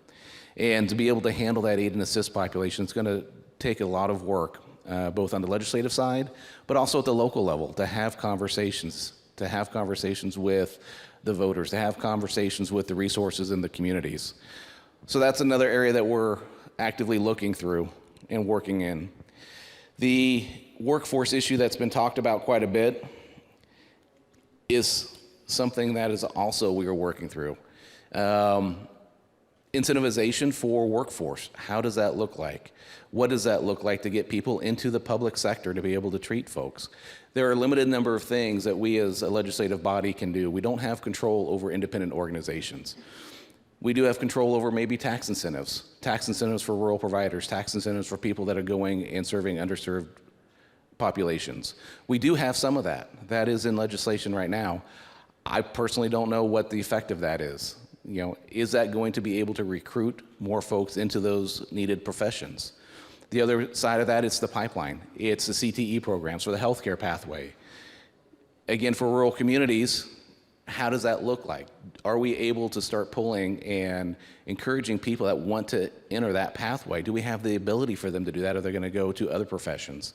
Speaker 4: And to be able to handle that aid and assist population is going to take a lot of work, both on the legislative side, but also at the local level, to have conversations with the voters, to have conversations with the resources in the communities. So that's another area that we're actively looking through and working in. The workforce issue that's been talked about quite a bit is something that is also we are working through. Incentivization for workforce, how does that look like? What does that look like to get people into the public sector to be able to treat folks? There are a limited number of things that we as a legislative body can do. We don't have control over independent organizations. We do have control over maybe tax incentives for rural providers, tax incentives for people that are going and serving underserved populations. We do have some of that. That is in legislation right now. I personally don't know what the effect of that is. You know, is that going to be able to recruit more folks into those needed professions? The other side of that is the pipeline. It's the CTE programs for the healthcare pathway. Again, for rural communities, how does that look like? Are we able to start pulling and encouraging people that want to enter that pathway? Do we have the ability for them to do that, or are they going to go to other professions?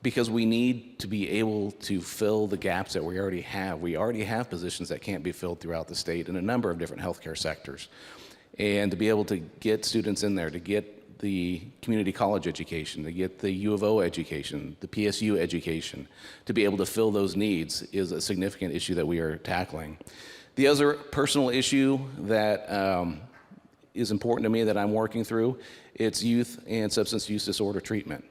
Speaker 4: Because we need to be able to fill the gaps that we already have. We already have positions that can't be filled throughout the state in a number of different healthcare sectors. And to be able to get students in there, to get the community college education, to get the U of O education, the PSU education, to be able to fill those needs is a significant issue that we are tackling. The other personal issue that is important to me that I'm working through, it's youth and substance use disorder treatment.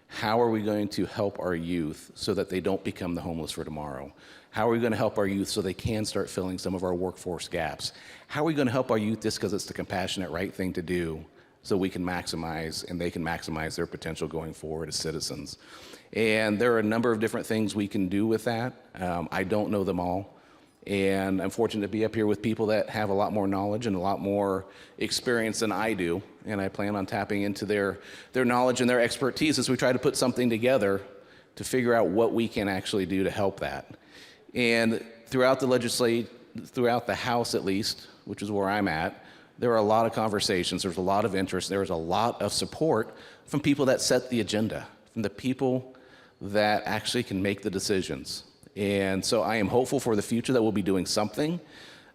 Speaker 4: How are we going to help our youth so that they don't become the homeless for tomorrow? How are we going to help our youth so they can start filling some of our workforce gaps? How are we going to help our youth just because it's the compassionate right thing to do so we can maximize and they can maximize their potential going forward as citizens? And there are a number of different things we can do with that. I don't know them all. And I'm fortunate to be up here with people that have a lot more knowledge and a lot more experience than I do. And I plan on tapping into their knowledge and their expertise as we try to put something together to figure out what we can actually do to help that. And throughout the House at least, which is where I'm at, there are a lot of conversations, there's a lot of interest, there's a lot of support from people that set the agenda, from the people that actually can make the decisions. And so I am hopeful for the future that we'll be doing something.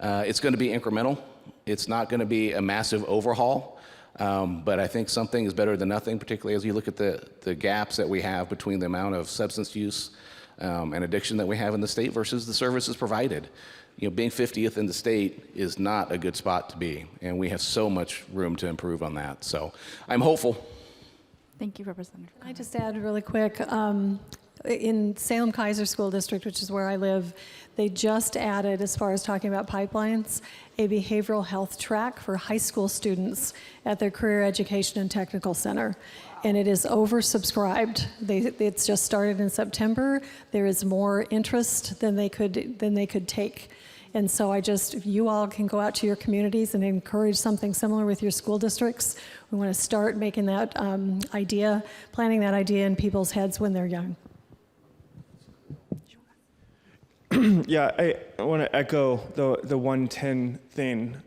Speaker 4: It's going to be incremental. It's not going to be a massive overhaul, but I think something is better than nothing, particularly as you look at the gaps that we have between the amount of substance use and addiction that we have in the state versus the services provided. You know, being 50th in the state is not a good spot to be, and we have so much room to improve on that. So I'm hopeful.
Speaker 2: Thank you, Representative.
Speaker 6: Can I just add really quick? In Salem-Keizer School District, which is where I live, they just added, as far as talking about pipelines, a behavioral health track for high school students at their Career Education and Technical Center. And it is oversubscribed. It's just started in September. There is more interest than they could take. And so if you all can go out to your communities and encourage something similar with your school districts, we want to start making that planting that idea in people's heads when they're young.
Speaker 5: Yeah, I want to echo the 110 thing.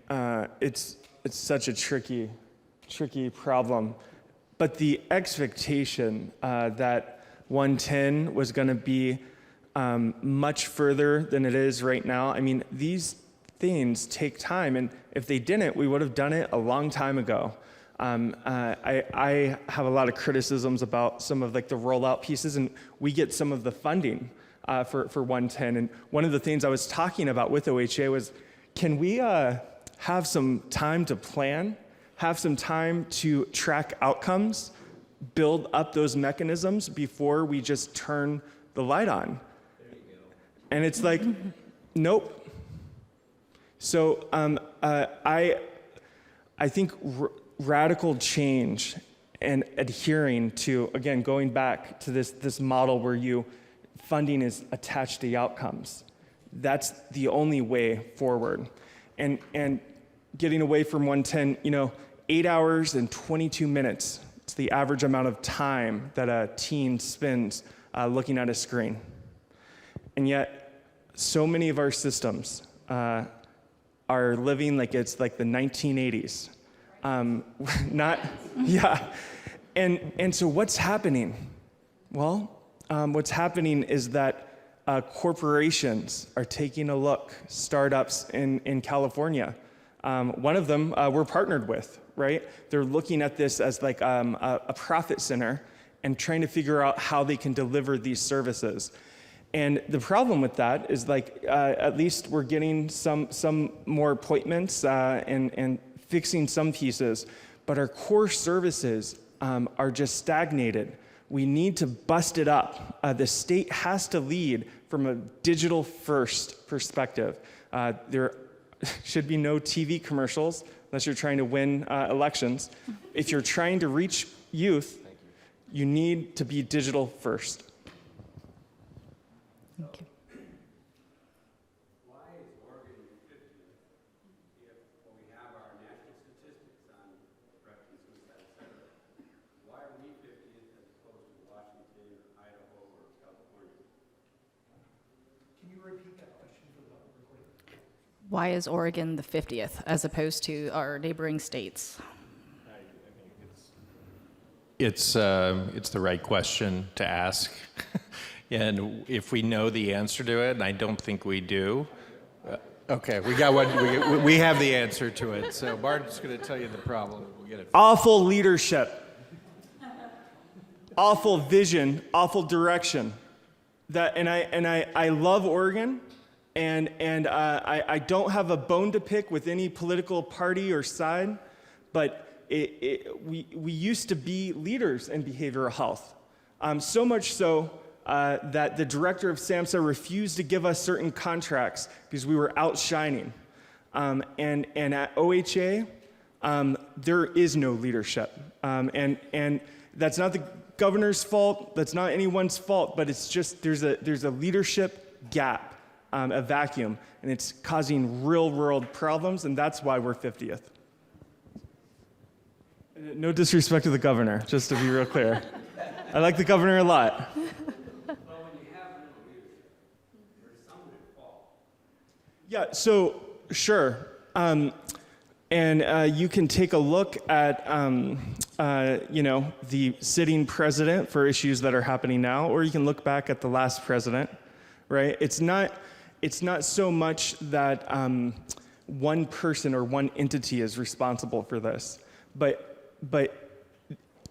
Speaker 5: It's such a tricky problem. But the expectation that 110 was going to be much further than it is right now, I mean, these things take time. And if they didn't, we would have done it a long time ago. I have a lot of criticisms about some of like the rollout pieces, and we get some of the funding for 110. And one of the things I was talking about with OHA was, can we have some time to plan, have some time to track outcomes, build up those mechanisms before we just turn the light on? And it's like, nope. So I think radical change and adhering to, again, going back to this model where funding is attached to the outcomes. That's the only way forward. And getting away from 110, 8 hours and 22 minutes. It's the average amount of time that a teen spends looking at a screen. And yet, so many of our systems are living like it's like the 1980s. And so what's happening? Well, what's happening is that corporations are taking a look, startups in California. One of them we're partnered with, right? They're looking at this as like a profit center and trying to figure out how they can deliver these services. And the problem with that is like, at least we're getting some more appointments and fixing some pieces, but our core services are just stagnated. We need to bust it up. The state has to lead from a digital first perspective. There should be no TV commercials unless you're trying to win elections. If you're trying to reach youth, you need to be digital first.
Speaker 2: Thank you.
Speaker 7: Why is Oregon 50th if we have our national statistics on depression, suicide, etc.? Why are we 50th as opposed to Washington or Idaho or California?
Speaker 8: Can you repeat that question for the recording?
Speaker 2: Why is Oregon the 50th as opposed to our neighboring states?
Speaker 3: It's the right question to ask. And if we know the answer to it, and I don't think we do, okay, we got one. We have the answer to it. So Bart's going to tell you the problem. We'll get it.
Speaker 5: Awful leadership, awful vision, awful direction. I love Oregon, and I don't have a bone to pick with any political party or side, but we used to be leaders in behavioral health, so much so that the director of SAMHSA refused to give us certain contracts because we were outshining. And at OHA, there is no leadership. And that's not the governor's fault, that's not anyone's fault, but it's just there's a leadership gap, a vacuum, and it's causing real world problems, and that's why we're 50th. No disrespect to the governor, just to be real clear. I like the governor a lot. Yeah, so sure. And you can take a look at, the sitting president for issues that are happening now, or you can look back at the last president, right? It's not so much that one person or one entity is responsible for this, but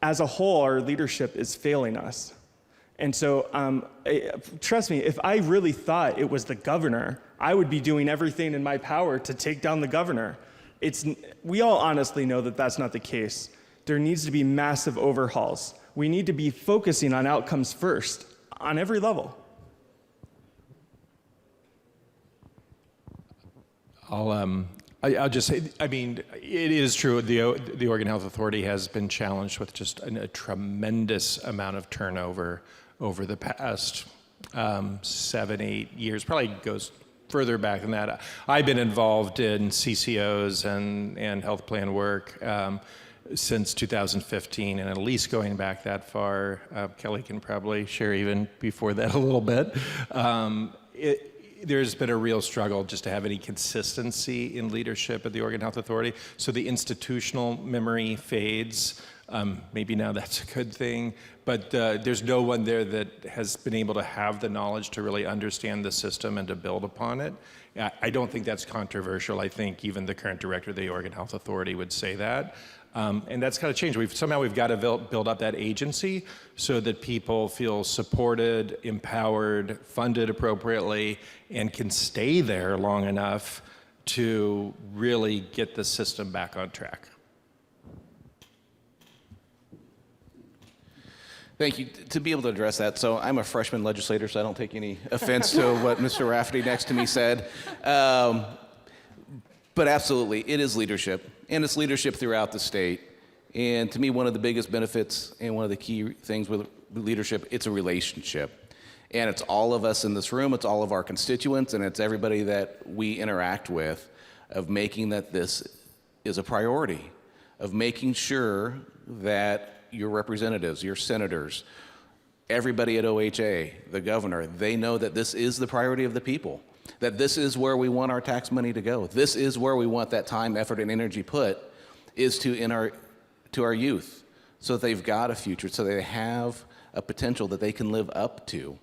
Speaker 5: as a whole, our leadership is failing us. And so, trust me, if I really thought it was the governor, I would be doing everything in my power to take down the governor. We all honestly know that that's not the case. There needs to be massive overhauls. We need to be focusing on outcomes first, on every level.
Speaker 3: I'll just say, I mean, it is true, the Oregon Health Authority has been challenged with just a tremendous amount of turnover over the past 7-8 years, probably goes further back than that. I've been involved in CCOs and health plan work since 2015, and at least going back that far. Kelly can probably share even before that a little bit. There's been a real struggle just to have any consistency in leadership at the Oregon Health Authority. So the institutional memory fades. Maybe now that's a good thing, but there's no one there that has been able to have the knowledge to really understand the system and to build upon it. I don't think that's controversial. I think even the current director of the Oregon Health Authority would say that. And that's got to change. We've got to build up that agency so that people feel supported, empowered, funded appropriately, and can stay there long enough to really get the system back on track.
Speaker 4: Thank you. To be able to address that, so I'm a freshman legislator, so I don't take any offense to what Mr. Rafferty next to me said. But absolutely, it is leadership, and it's leadership throughout the state. And to me, one of the biggest benefits and one of the key things with leadership, it's a relationship. And it's all of us in this room, it's all of our constituents, and it's everybody that we interact with, of making that this is a priority, of making sure that your representatives, your senators, everybody at OHA, the governor, they know that this is the priority of the people, that this is where we want our tax money to go. This is where we want that time, effort, and energy put, is to our youth, so that they've got a future, so they have a potential that they can live up to.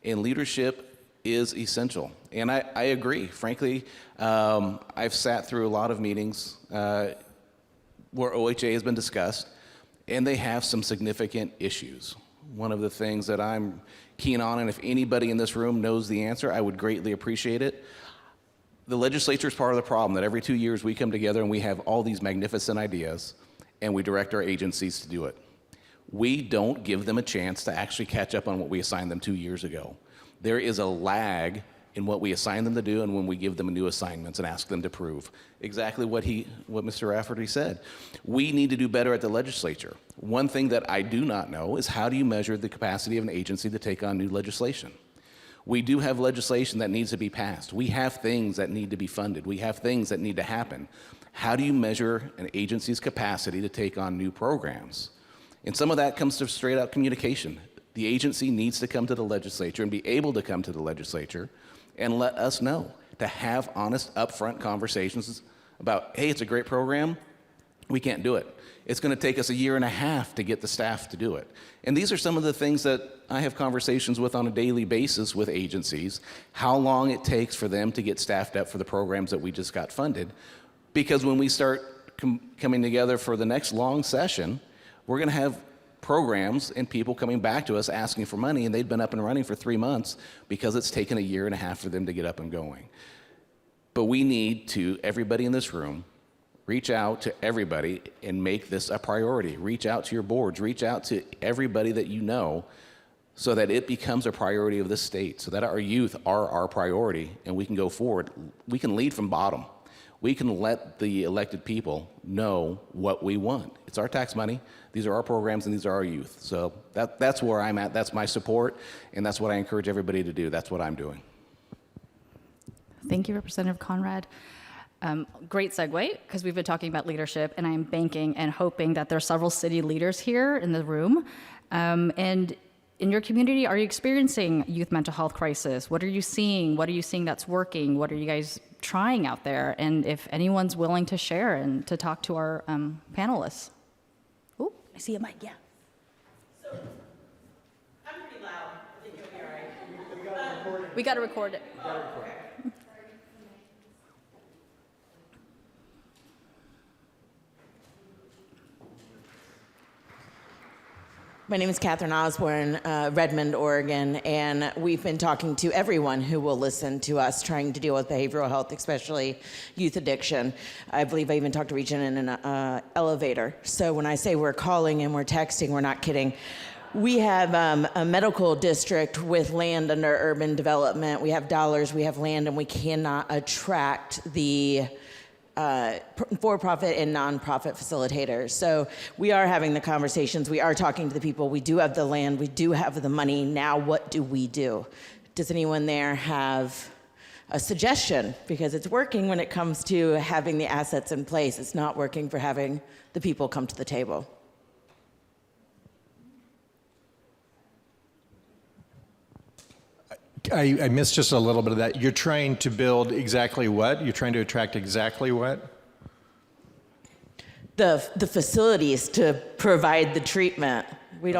Speaker 4: And leadership is essential. And I agree. Frankly, I've sat through a lot of meetings where OHA has been discussed, and they have some significant issues. One of the things that I'm keen on, and if anybody in this room knows the answer, I would greatly appreciate it. The legislature is part of the problem, that every 2 years we come together and we have all these magnificent ideas, and we direct our agencies to do it. We don't give them a chance to actually catch up on what we assigned them 2 years ago. There is a lag in what we assign them to do and when we give them new assignments and ask them to prove. Exactly what Mr. Rafferty said. We need to do better at the legislature. One thing that I do not know is, how do you measure the capacity of an agency to take on new legislation? We do have legislation that needs to be passed. We have things that need to be funded. We have things that need to happen. How do you measure an agency's capacity to take on new programs? And some of that comes to straight out communication. The agency needs to come to the legislature and be able to come to the legislature and let us know, to have honest, upfront conversations about, hey, it's a great program, we can't do it. It's going to take us 1.5 years to get the staff to do it. And these are some of the things that I have conversations with on a daily basis with agencies, how long it takes for them to get staffed up for the programs that we just got funded. Because when we start coming together for the next long session, we're going to have programs and people coming back to us asking for money, and they've been up and running for 3 months because it's taken 1.5 years for them to get up and going. But we need to, everybody in this room, reach out to everybody and make this a priority. Reach out to your boards, reach out to everybody that you know, so that it becomes a priority of this state, so that our youth are our priority and we can go forward. We can lead from bottom. We can let the elected people know what we want. It's our tax money, these are our programs, and these are our youth. So that's where I'm at, that's my support, and that's what I encourage everybody to do. That's what I'm doing.
Speaker 2: Thank you, Representative Conrad. Great segue, because we've been talking about leadership, and I'm banking and hoping that there are several city leaders here in the room. And in your community, are you experiencing youth mental health crisis? What are you seeing? What are you seeing that's working? What are you guys trying out there? And if anyone's willing to share and to talk to our panelists. Oh, I see a mic, yeah.
Speaker 9: So, I'm pretty loud. I think you'll be all right.
Speaker 2: We got to record it.
Speaker 9: My name is Catherine Osborne, Redmond, Oregon, and we've been talking to everyone who will listen to us trying to deal with behavioral health, especially youth addiction. I believe I even talked to Regent in an elevator. So when I say we're calling and we're texting, we're not kidding. We have a medical district with land under urban development. We have dollars, we have land, and we cannot attract the for-profit and non-profit facilitators. So we are having the conversations. We are talking to the people. We do have the land. We do have the money. Now what do we do? Does anyone there have a suggestion because it's working when it comes to having the assets in place. It's not working for having the people come to the table.
Speaker 3: I missed just a little bit of that. You're trying to build exactly what? You're trying to attract exactly what?
Speaker 9: The facilities to provide the treatment. We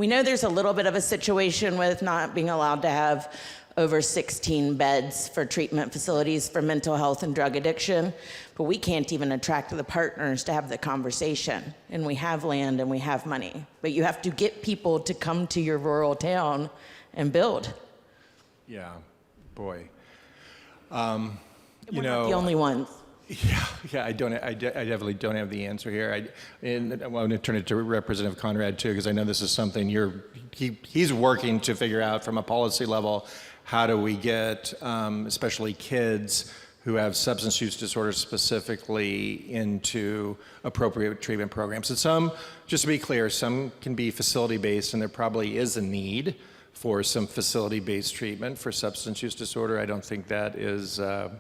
Speaker 9: know there's a little bit of a situation with not being allowed to have over 16 beds for treatment facilities for mental health and drug addiction, but we can't even attract the partners to have the conversation. And we have land and we have money, but you have to get people to come to your rural town and build.
Speaker 3: Yeah, boy.
Speaker 9: We're not the only ones.
Speaker 3: Yeah, I definitely don't have the answer here. And I want to turn it to Representative Conrad too, because I know this is something he's working to figure out from a policy level. How do we get, especially kids who have substance use disorders specifically, into appropriate treatment programs? And some, just to be clear, some can be facility-based, and there probably is a need for some facility-based treatment for substance use disorder. I don't think that is an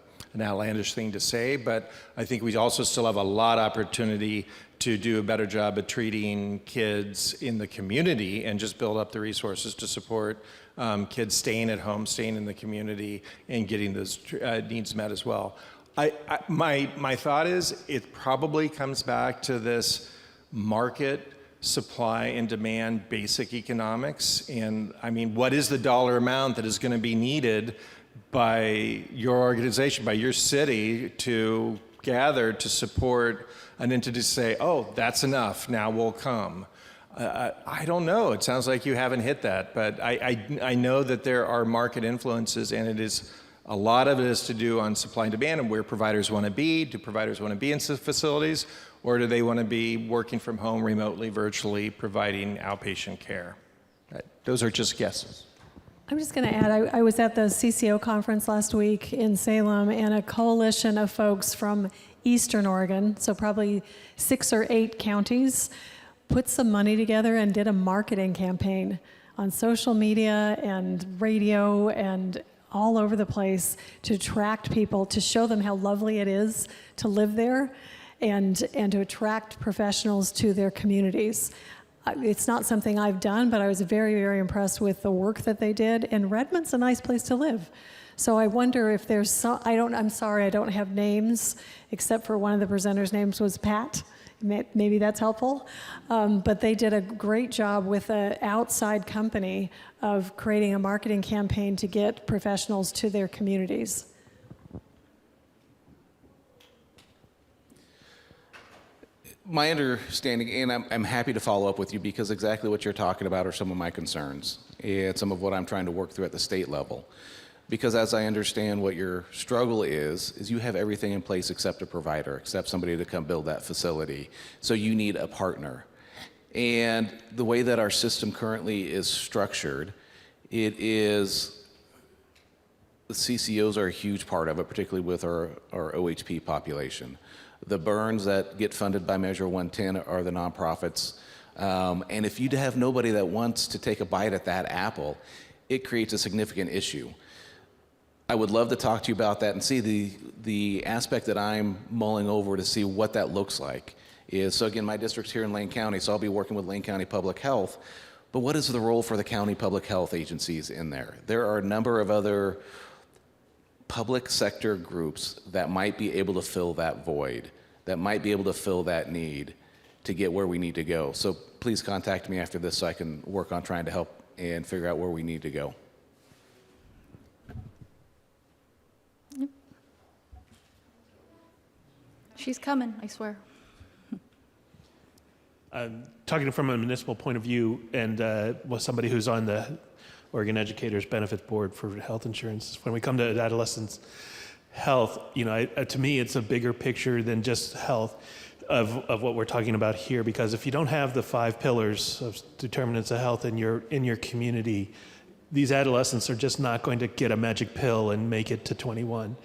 Speaker 3: outlandish thing to say, but I think we also still have a lot of opportunity to do a better job at treating kids in the community and just build up the resources to support kids staying at home, staying in the community, and getting those needs met as well. My thought is it probably comes back to this market supply and demand basic economics. And I mean, what is the dollar amount that is going to be needed by your organization, by your city, to gather to support an entity to say, oh, that's enough, now we'll come? I don't know. It sounds like you haven't hit that, but I know that there are market influences, and a lot of it is to do on supply and demand and where providers want to be. Do providers want to be in facilities, or do they want to be working from home remotely, virtually, providing outpatient care? Those are just guesses.
Speaker 6: I'm just going to add, I was at the CCO conference last week in Salem, and a coalition of folks from Eastern Oregon, so probably 6 or 8 counties, put some money together and did a marketing campaign on social media and radio and all over the place to attract people, to show them how lovely it is to live there, and to attract professionals to their communities. It's not something I've done, but I was very, very impressed with the work that they did, and Redmond's a nice place to live. So I wonder if there's some, I'm sorry, I don't have names, except for one of the presenters' names was Pat. Maybe that's helpful. But they did a great job with an outside company of creating a marketing campaign to get professionals to their communities.
Speaker 4: My understanding, and I'm happy to follow up with you, because exactly what you're talking about are some of my concerns and some of what I'm trying to work through at the state level. Because as I understand what your struggle is you have everything in place except a provider, except somebody to come build that facility. So you need a partner. And the way that our system currently is structured, the CCOs are a huge part of it, particularly with our OHP population. The burns that get funded by Measure 110 are the nonprofits. And if you have nobody that wants to take a bite at that apple, it creates a significant issue. I would love to talk to you about that and see the aspect that I'm mulling over to see what that looks like. So again, my district's here in Lane County, so I'll be working with Lane County Public Health. But what is the role for the county public health agencies in there? There are a number of other public sector groups that might be able to fill that void, that might be able to fill that need to get where we need to go. So please contact me after this so I can work on trying to help and figure out where we need to go.
Speaker 2: She's coming, I swear.
Speaker 10: Talking from a municipal point of view, and was somebody who's on the Oregon Educators Benefits Board for health insurance, when we come to adolescents' health, to me, it's a bigger picture than just health of what we're talking about here. Because if you don't have the 5 pillars of determinants of health in your community, these adolescents are just not going to get a magic pill and make it to 21.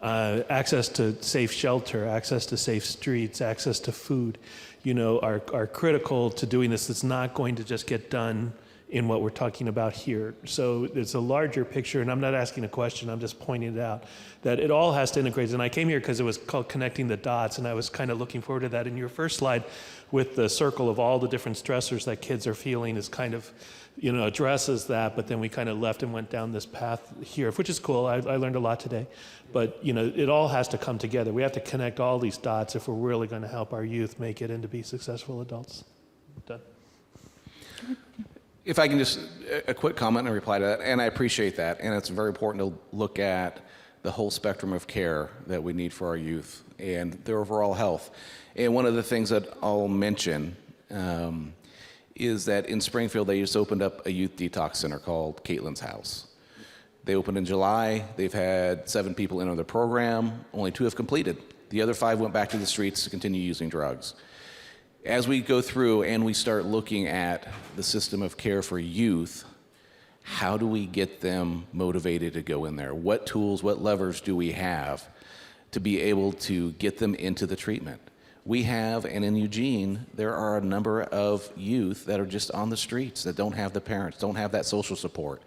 Speaker 10: Access to safe shelter, access to safe streets, access to food, are critical to doing this. It's not going to just get done in what we're talking about here. So it's a larger picture, and I'm not asking a question, I'm just pointing it out, that it all has to integrate. And I came here because it was called Connecting the Dots, and I was kind of looking forward to that. In your first slide, with the circle of all the different stressors that kids are feeling, is kind of, addresses that, but then we kind of left and went down this path here, which is cool. I learned a lot today. But, it all has to come together. We have to connect all these dots if we're really going to help our youth make it and to be successful adults. Done.
Speaker 4: If I can just, a quick comment and reply to that, and I appreciate that, and it's very important to look at the whole spectrum of care that we need for our youth and their overall health. And one of the things that I'll mention is that in Springfield, they just opened up a youth detox center called Caitlin's House. They opened in July. They've had 7 people enter the program. Only 2 have completed. The other 5 went back to the streets to continue using drugs. As we go through and we start looking at the system of care for youth, how do we get them motivated to go in there? What tools, what levers do we have to be able to get them into the treatment? We have, and in Eugene, there are a number of youth that are just on the streets that don't have the parents, don't have that social support.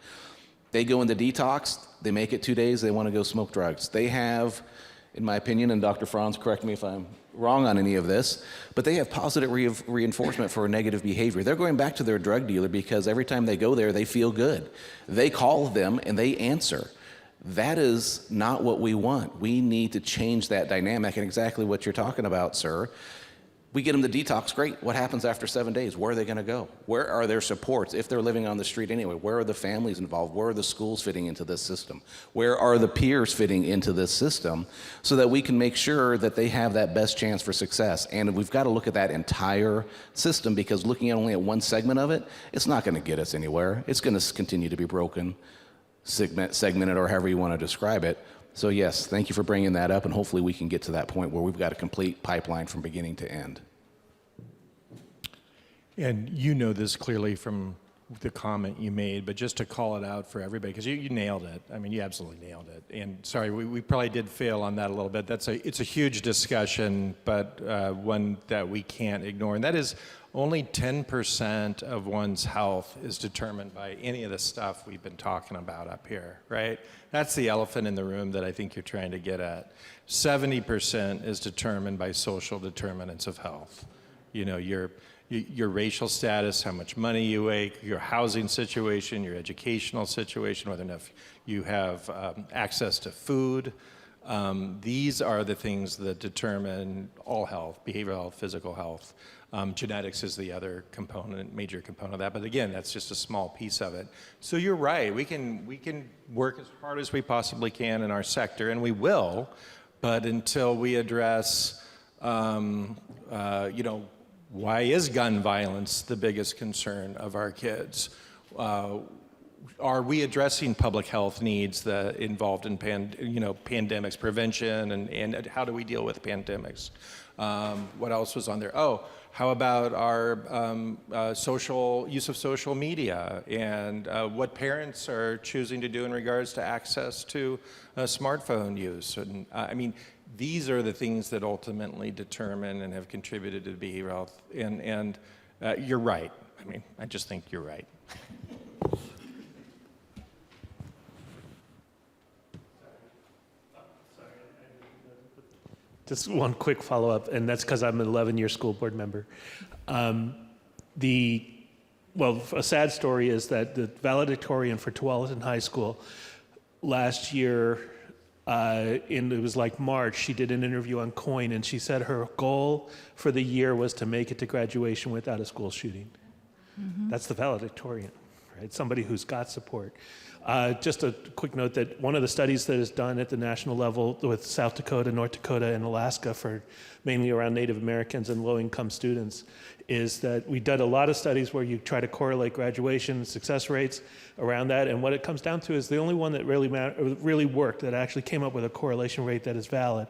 Speaker 4: They go into detox, they make it 2 days, they want to go smoke drugs. They have, in my opinion, and Dr. Franz, correct me if I'm wrong on any of this, but they have positive reinforcement for negative behavior. They're going back to their drug dealer because every time they go there, they feel good. They call them and they answer. That is not what we want. We need to change that dynamic, and exactly what you're talking about, sir. We get them to detox, great. What happens after 7 days? Where are they going to go? Where are their supports? If they're living on the street anyway, where are the families involved? Where are the schools fitting into this system? Where are the peers fitting into this system so that we can make sure that they have that best chance for success? And we've got to look at that entire system, because looking at only at one segment of it, it's not going to get us anywhere. It's going to continue to be broken, segmented, or however you want to describe it. So yes, thank you for bringing that up, and hopefully we can get to that point where we've got a complete pipeline from beginning to end.
Speaker 3: And you know this clearly from the comment you made, but just to call it out for everybody, because you nailed it. I mean, you absolutely nailed it. And sorry, we probably did fail on that a little bit. It's a huge discussion, but one that we can't ignore. And that is, only 10% of one's health is determined by any of the stuff we've been talking about up here, right? That's the elephant in the room that I think you're trying to get at. 70% is determined by social determinants of health. Your racial status, how much money you make, your housing situation, your educational situation, whether or not you have access to food. These are the things that determine all health, behavioral health, physical health. Genetics is the other component, major component of that. But again, that's just a small piece of it. So you're right. We can work as hard as we possibly can in our sector, and we will. But until we address, why is gun violence the biggest concern of our kids? Are we addressing public health needs that involved in pandemics prevention, and how do we deal with pandemics? What else was on there? Oh, how about our social use of social media, and what parents are choosing to do in regards to access to smartphone use? And I mean, these are the things that ultimately determine and have contributed to behavioral health. And you're right. I mean, I just think you're right.
Speaker 10: Just one quick follow-up, and that's because I'm an 11-year school board member. A sad story is that the valedictorian for Tualatin High School last year, it was like March, she did an interview on Coin, and she said her goal for the year was to make it to graduation without a school shooting. Mm-hmm. That's the valedictorian, right? Somebody who's got support. Just a quick note that one of the studies that is done at the national level with South Dakota, North Dakota, and Alaska, for mainly around Native Americans and low-income students, is that we did a lot of studies where you try to correlate graduation success rates around that, and what it comes down to is the only one that really worked, that actually came up with a correlation rate that is valid,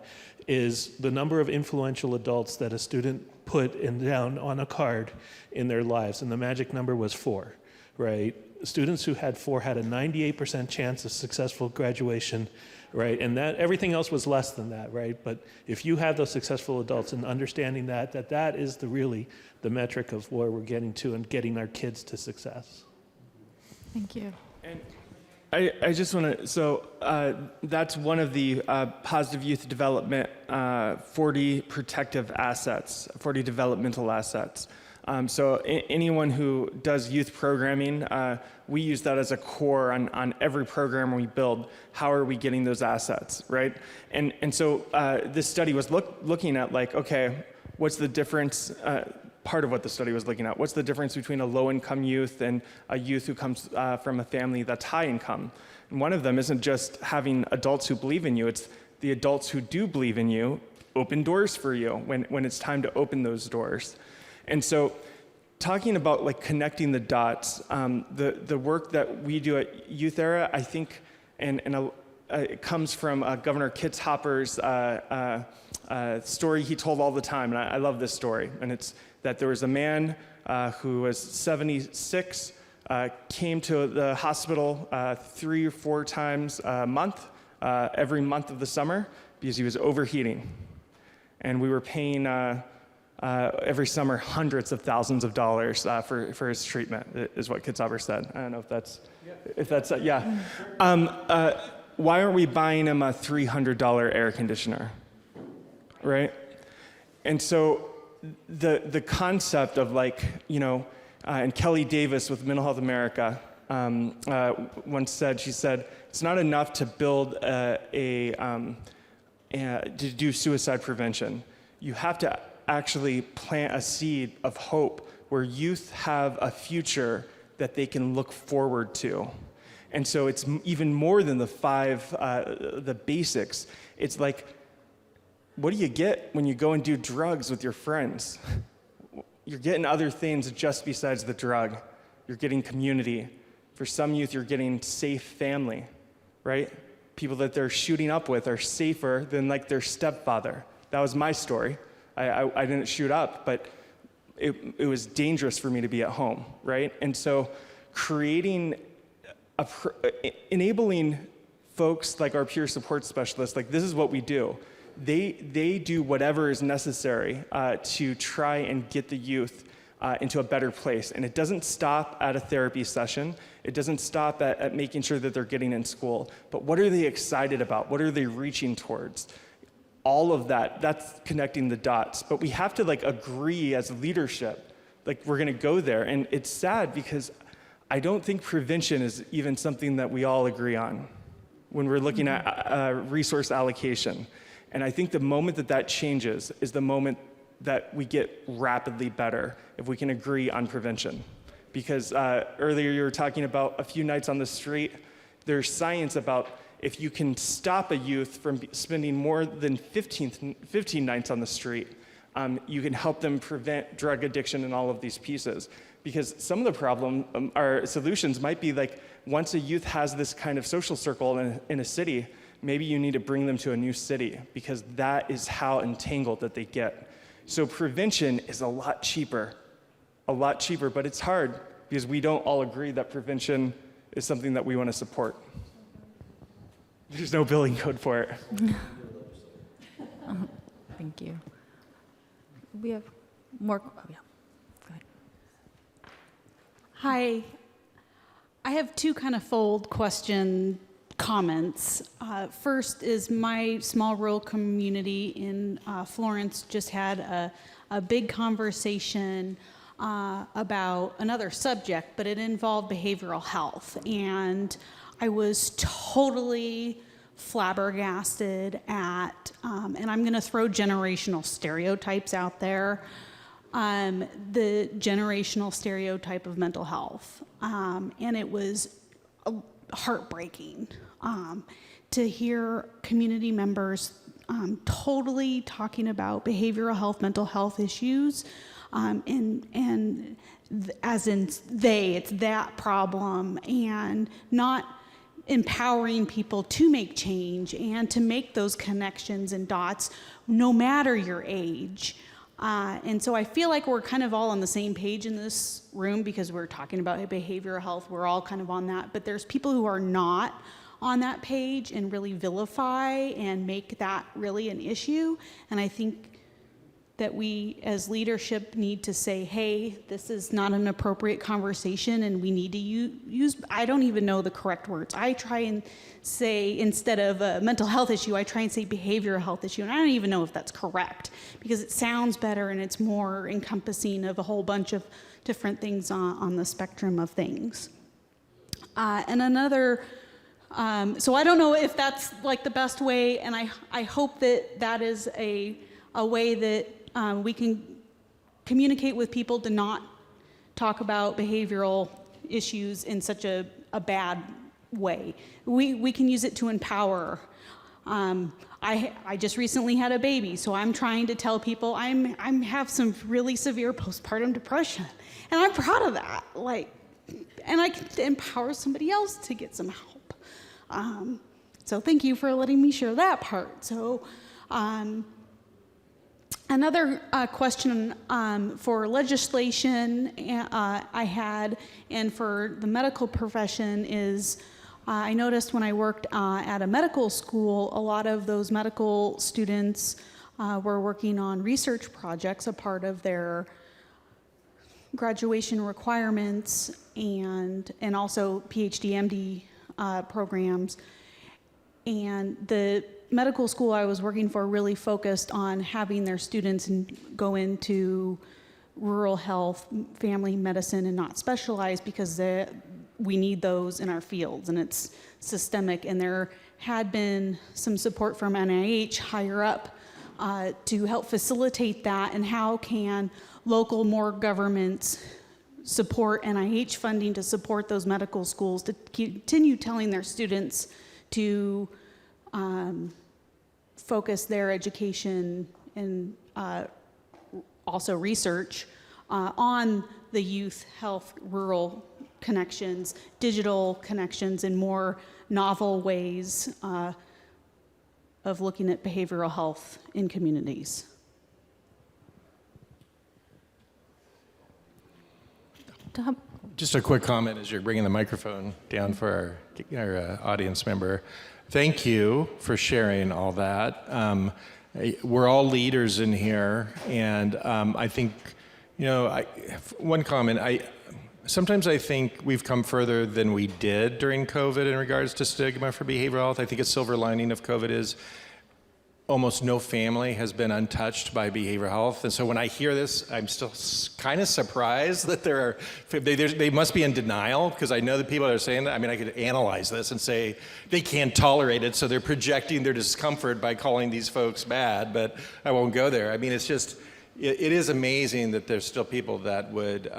Speaker 10: is the number of influential adults that a student put down on a card in their lives, and the magic number was 4, right? Students who had 4 had a 98% chance of successful graduation, right? And that everything else was less than that, right? But if you have those successful adults, and understanding that is really the metric of where we're getting to and getting our kids to success.
Speaker 2: Thank you.
Speaker 5: And I just want to, so that's one of the positive youth development 40 protective assets, 40 developmental assets. So anyone who does youth programming, we use that as a core on every program we build. How are we getting those assets, right? And so this study was looking at like, okay, what's the difference? Part of what the study was looking at. What's the difference between a low-income youth and a youth who comes from a family that's high income? And one of them isn't just having adults who believe in you, it's the adults who do believe in you open doors for you when it's time to open those doors. And so talking about like connecting the dots, the work that we do at Youth Era, I think, it comes from Governor Kitzhaber's story he told all the time, and I love this story. And it's that there was a man who was 76, came to the hospital 3 or 4 times a month, every month of the summer, because he was overheating. And we were paying every summer hundreds of thousands of dollars for his treatment, is what Kitzhaber said. I don't know if that's yeah. Why aren't we buying him a $300 air conditioner, right? And so the concept of like, and Kelly Davis with Mental Health America once said, she said, it's not enough to build to do suicide prevention. You have to actually plant a seed of hope where youth have a future that they can look forward to. And so it's even more than the basics. It's like, what do you get when you go and do drugs with your friends? You're getting other things just besides the drug. You're getting community. For some youth, you're getting safe family, right? People that they're shooting up with are safer than like their stepfather. That was my story. I didn't shoot up, but it was dangerous for me to be at home, right? And so enabling folks like our peer support specialists, like this is what we do. They do whatever is necessary to try and get the youth into a better place. And it doesn't stop at a therapy session. It doesn't stop at making sure that they're getting in school. But what are they excited about? What are they reaching towards? All of that's connecting the dots. But we have to like agree as leadership, like we're gonna go there. And it's sad because I don't think prevention is even something that we all agree on when we're looking at resource allocation. And I think the moment that changes is the moment that we get rapidly better if we can agree on prevention. Because earlier you were talking about a few nights on the street. There's science about if you can stop a youth from spending more than 15 nights on the street, you can help them prevent drug addiction and all of these pieces. Because some of the problem, our solutions might be like, once a youth has this kind of social circle in a city, maybe you need to bring them to a new city because that is how entangled that they get. So prevention is a lot cheaper, but it's hard because we don't all agree that prevention is something that we want to support. There's no billing code for it.
Speaker 2: Thank you. We have more. Oh, yeah. Go ahead.
Speaker 11: Hi. I have 2 kind of fold question comments. First is my small rural community in Florence just had a big conversation about another subject, but it involved behavioral health. And I was totally flabbergasted at, and I'm going to throw generational stereotypes out there, the generational stereotype of mental health. And it was heartbreaking to hear community members totally talking about behavioral health, mental health issues, and as in it's that problem, and not empowering people to make change and to make those connections and dots no matter your age. And so I feel like we're kind of all on the same page in this room because we're talking about behavioral health. We're all kind of on that. But there's people who are not on that page and really vilify and make that really an issue. And I think that we as leadership need to say, hey, this is not an appropriate conversation and we need to use, I don't even know the correct words. I try and say, instead of a mental health issue, I try and say behavioral health issue. And I don't even know if that's correct because it sounds better and it's more encompassing of a whole bunch of different things on the spectrum of things. And another, so I don't know if that's like the best way, and I hope that that is a way that we can communicate with people to not talk about behavioral issues in such a bad way. We can use it to empower. I just recently had a baby, so I'm trying to tell people I have some really severe postpartum depression, and I'm proud of that. And I can empower somebody else to get some help. So thank you for letting me share that part. So another question for legislation I had, and for the medical profession is, I noticed when I worked at a medical school, a lot of those medical students were working on research projects, a part of their graduation requirements, and also PhD, MD programs. And the medical school I was working for really focused on having their students go into rural health, family medicine, and not specialized, because we need those in our fields, and it's systemic. And there had been some support from NIH higher up to help facilitate that, and how can more governments support NIH funding to support those medical schools to continue telling their students to focus their education and also research on the youth health, rural connections, digital connections, and more novel ways of looking at behavioral health in communities.
Speaker 3: Just a quick comment as you're bringing the microphone down for our audience member. Thank you for sharing all that. We're all leaders in here, and I think, one comment, sometimes I think we've come further than we did during COVID in regards to stigma for behavioral health. I think a silver lining of COVID is almost no family has been untouched by behavioral health. And so when I hear this, I'm still kind of surprised that they must be in denial, because I know the people that are saying that. I mean, I could analyze this and say they can't tolerate it, so they're projecting their discomfort by calling these folks bad, but I won't go there. I mean, it's just, it is amazing that there's still people that would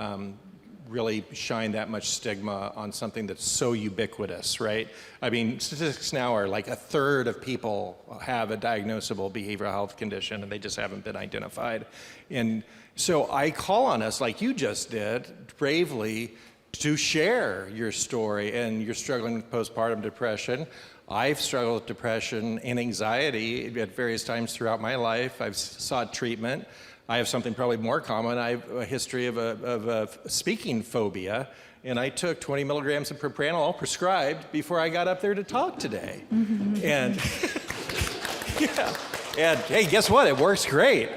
Speaker 3: really shine that much stigma on something that's so ubiquitous, right? I mean, statistics now are like 1/3 of people have a diagnosable behavioral health condition, and they just haven't been identified. And so I call on us, like you just did, bravely, to share your story. And you're struggling with postpartum depression. I've struggled with depression and anxiety at various times throughout my life. I've sought treatment. I have something probably more common. I have a history of a speaking phobia, and I took 20 milligrams of propranolol prescribed before I got up there to talk today. And yeah, and hey, guess what? It works great.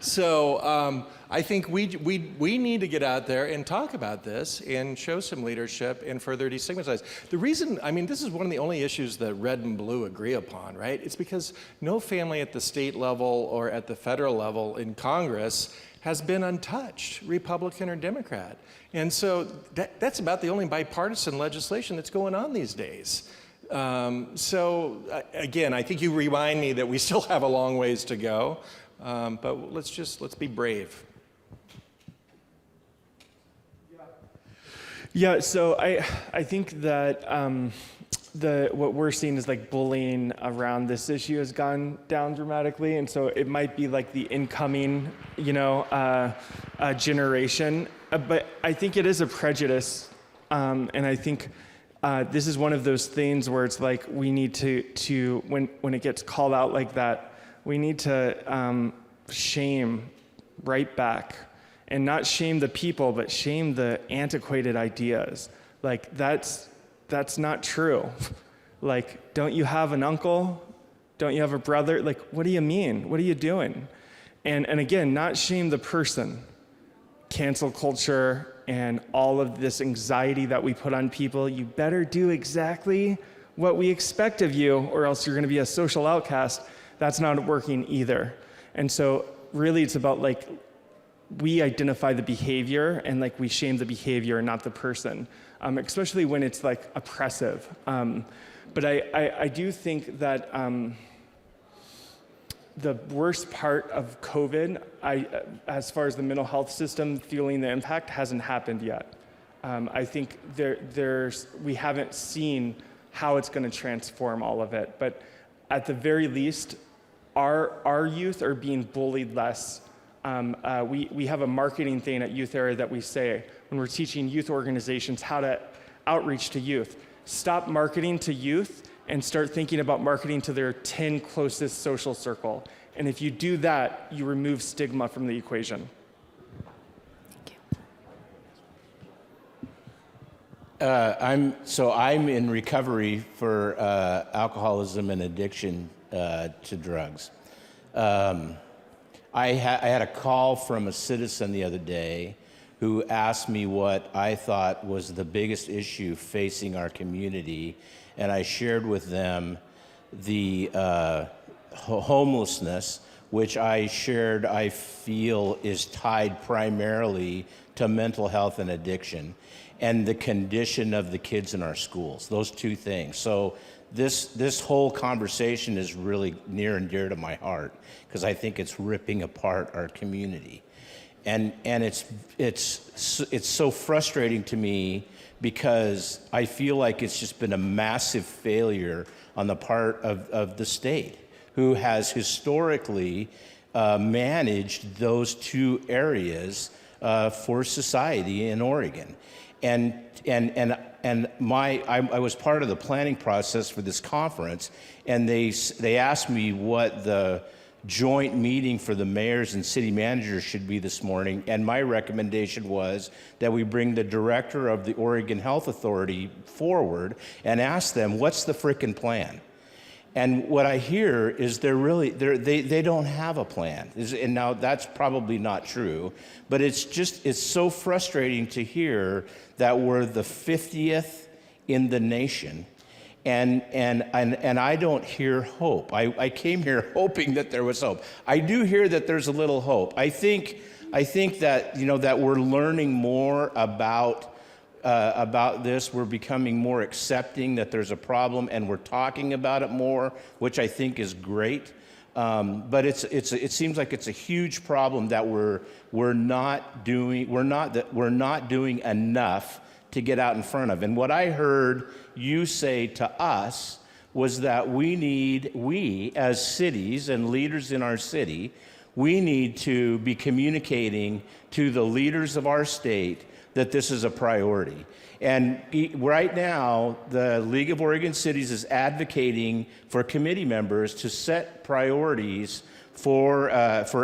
Speaker 3: So I think we need to get out there and talk about this and show some leadership and further destigmatize. The reason, I mean, this is one of the only issues that red and blue agree upon, right? It's because no family at the state level or at the federal level in Congress has been untouched, Republican or Democrat. And so that's about the only bipartisan legislation that's going on these days. So again, I think you remind me that we still have a long ways to go, but let's be brave.
Speaker 5: Yeah, so I think that what we're seeing is like bullying around this issue has gone down dramatically, and so it might be like the incoming, generation. But I think it is a prejudice, and I think this is one of those things where it's like we need to when it gets called out like that, we need to shame right back. And not shame the people, but shame the antiquated ideas. Like, that's not true. Like, don't you have an uncle Don't you have a brother? Like, what do you mean? What are you doing? And again, not shame the person. Cancel culture and all of this anxiety that we put on people. You better do exactly what we expect of you, or else you're going to be a social outcast. That's not working either. And so really it's about like, we identify the behavior and like we shame the behavior, not the person, especially when it's like oppressive. But I do think that the worst part of COVID, as far as the mental health system feeling the impact, hasn't happened yet. I think we haven't seen how it's going to transform all of it. But at the very least, our youth are being bullied less. We have a marketing thing at Youth Area that we say when we're teaching youth organizations how to outreach to youth. Stop marketing to youth and start thinking about marketing to their 10 closest social circle. And if you do that, you remove stigma from the equation.
Speaker 12: I'm in recovery for alcoholism and addiction to drugs. I had a call from a citizen the other day who asked me what I thought was the biggest issue facing our community, and I shared with them the homelessness, which I shared I feel is tied primarily to mental health and addiction, and the condition of the kids in our schools, those two things. So this whole conversation is really near and dear to my heart because I think it's ripping apart our community. And it's so frustrating to me because I feel like it's just been a massive failure on the part of the state, who has historically managed those two areas for society in Oregon. I was part of the planning process for this conference, and they asked me what the joint meeting for the mayors and city managers should be this morning, and my recommendation was that we bring the director of the Oregon Health Authority forward and ask them, what's the frickin' plan? And what I hear is they don't have a plan. And now that's probably not true, but it's so frustrating to hear that we're the 50th in the nation, and I don't hear hope. I came here hoping that there was hope. I do hear that there's a little hope. I think that that we're learning more about this. We're becoming more accepting that there's a problem, and we're talking about it more, which I think is great. But it seems like it's a huge problem that we're not doing enough to get out in front of. And what I heard you say to us was that we as cities and leaders in our city, we need to be communicating to the leaders of our state that this is a priority. And right now, the League of Oregon Cities is advocating for committee members to set priorities for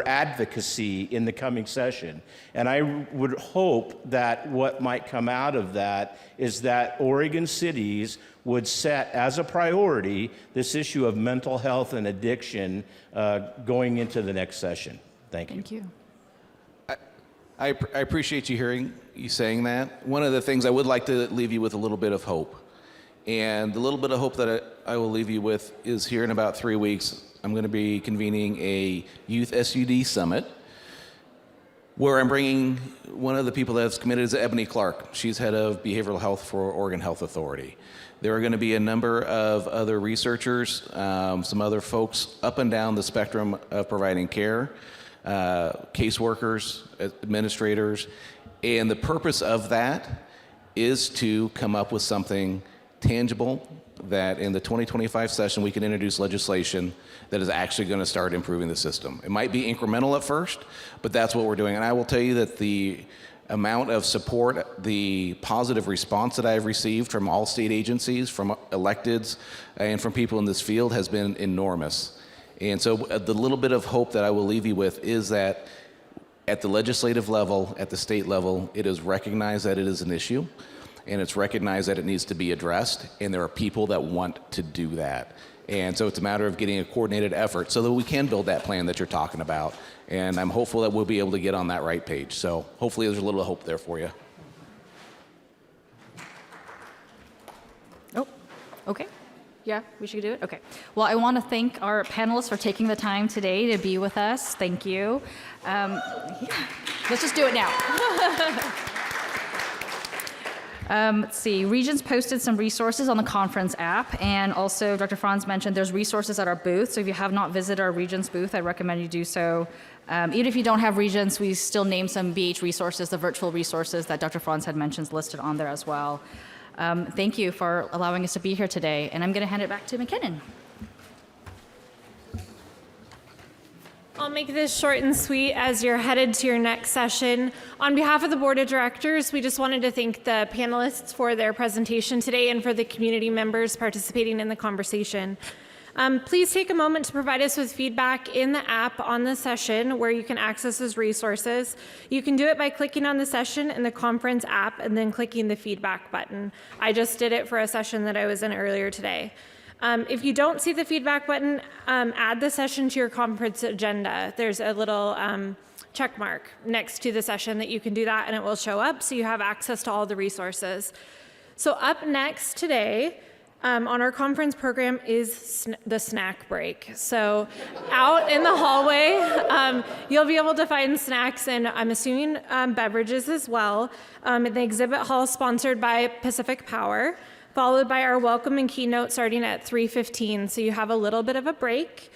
Speaker 12: advocacy in the coming session. And I would hope that what might come out of that is that Oregon cities would set as a priority this issue of mental health and addiction going into the next session. Thank you.
Speaker 2: Thank you.
Speaker 4: I appreciate you saying that. One of the things I would like to leave you with a little bit of hope. And the little bit of hope that I will leave you with is here in about 3 weeks, I'm going to be convening a Youth SUD Summit where I'm bringing one of the people that's committed is Ebony Clark. She's head of behavioral health for Oregon Health Authority. There are going to be a number of other researchers, some other folks up and down the spectrum of providing care, caseworkers, administrators, and the purpose of that is to come up with something tangible that in the 2025 session we can introduce legislation that is actually going to start improving the system. It might be incremental at first, but that's what we're doing. And I will tell you that the amount of support, the positive response that I've received from all state agencies, from electeds, and from people in this field has been enormous. And so the little bit of hope that I will leave you with is that at the legislative level, at the state level, it is recognized that it is an issue, and it's recognized that it needs to be addressed, and there are people that want to do that. And so it's a matter of getting a coordinated effort so that we can build that plan that you're talking about. And I'm hopeful that we'll be able to get on that right page. So hopefully there's a little hope there for you.
Speaker 2: Oh, okay. Yeah, we should do it? Okay. Well, I want to thank our panelists for taking the time today to be with us. Thank you. Yeah. Let's just do it now. Let's see. Regents posted some resources on the conference app, and also Dr. Franz mentioned there's resources at our booth. So if you have not visited our Regents booth, I recommend you do so. Even if you don't have Regents, we still name some BH resources, the virtual resources that Dr. Franz had mentioned listed on there as well. Thank you for allowing us to be here today, and I'm going to hand it back to McKinnon.
Speaker 1: I'll make this short and sweet as you're headed to your next session. On behalf of the Board of Directors, we just wanted to thank the panelists for their presentation today and for the community members participating in the conversation. Please take a moment to provide us with feedback in the app on the session where you can access those resources. You can do it by clicking on the session in the conference app and then clicking the feedback button. I just did it for a session that I was in earlier today. If you don't see the feedback button, add the session to your conference agenda. There's a little check mark next to the session that you can do that and it will show up so you have access to all the resources. So up next today, on our conference program is the snack break. So out in the hallway, you'll be able to find snacks and I'm assuming beverages as well in the exhibit hall sponsored by Pacific Power, followed by our welcome and keynote starting at 3:15. So you have a little bit of a break.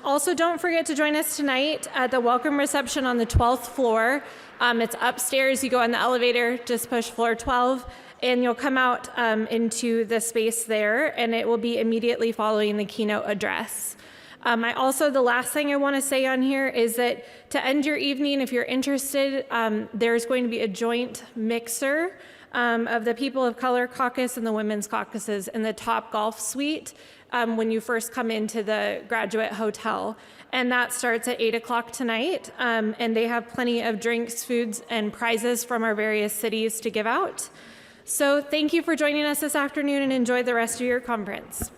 Speaker 1: Also, don't forget to join us tonight at the welcome reception on the 12th floor. It's upstairs. You go in the elevator, just push floor 12. And you'll come out into the space there, and it will be immediately following the keynote address. The last thing I want to say on here is that to end your evening, if you're interested, there's going to be a joint mixer of the People of Color Caucus and the Women's Caucuses in the Top Golf Suite when you first come into the Graduate Hotel. And that starts at 8 o'clock tonight. And they have plenty of drinks, foods, and prizes from our various cities to give out. So thank you for joining us this afternoon and enjoy the rest of your conference.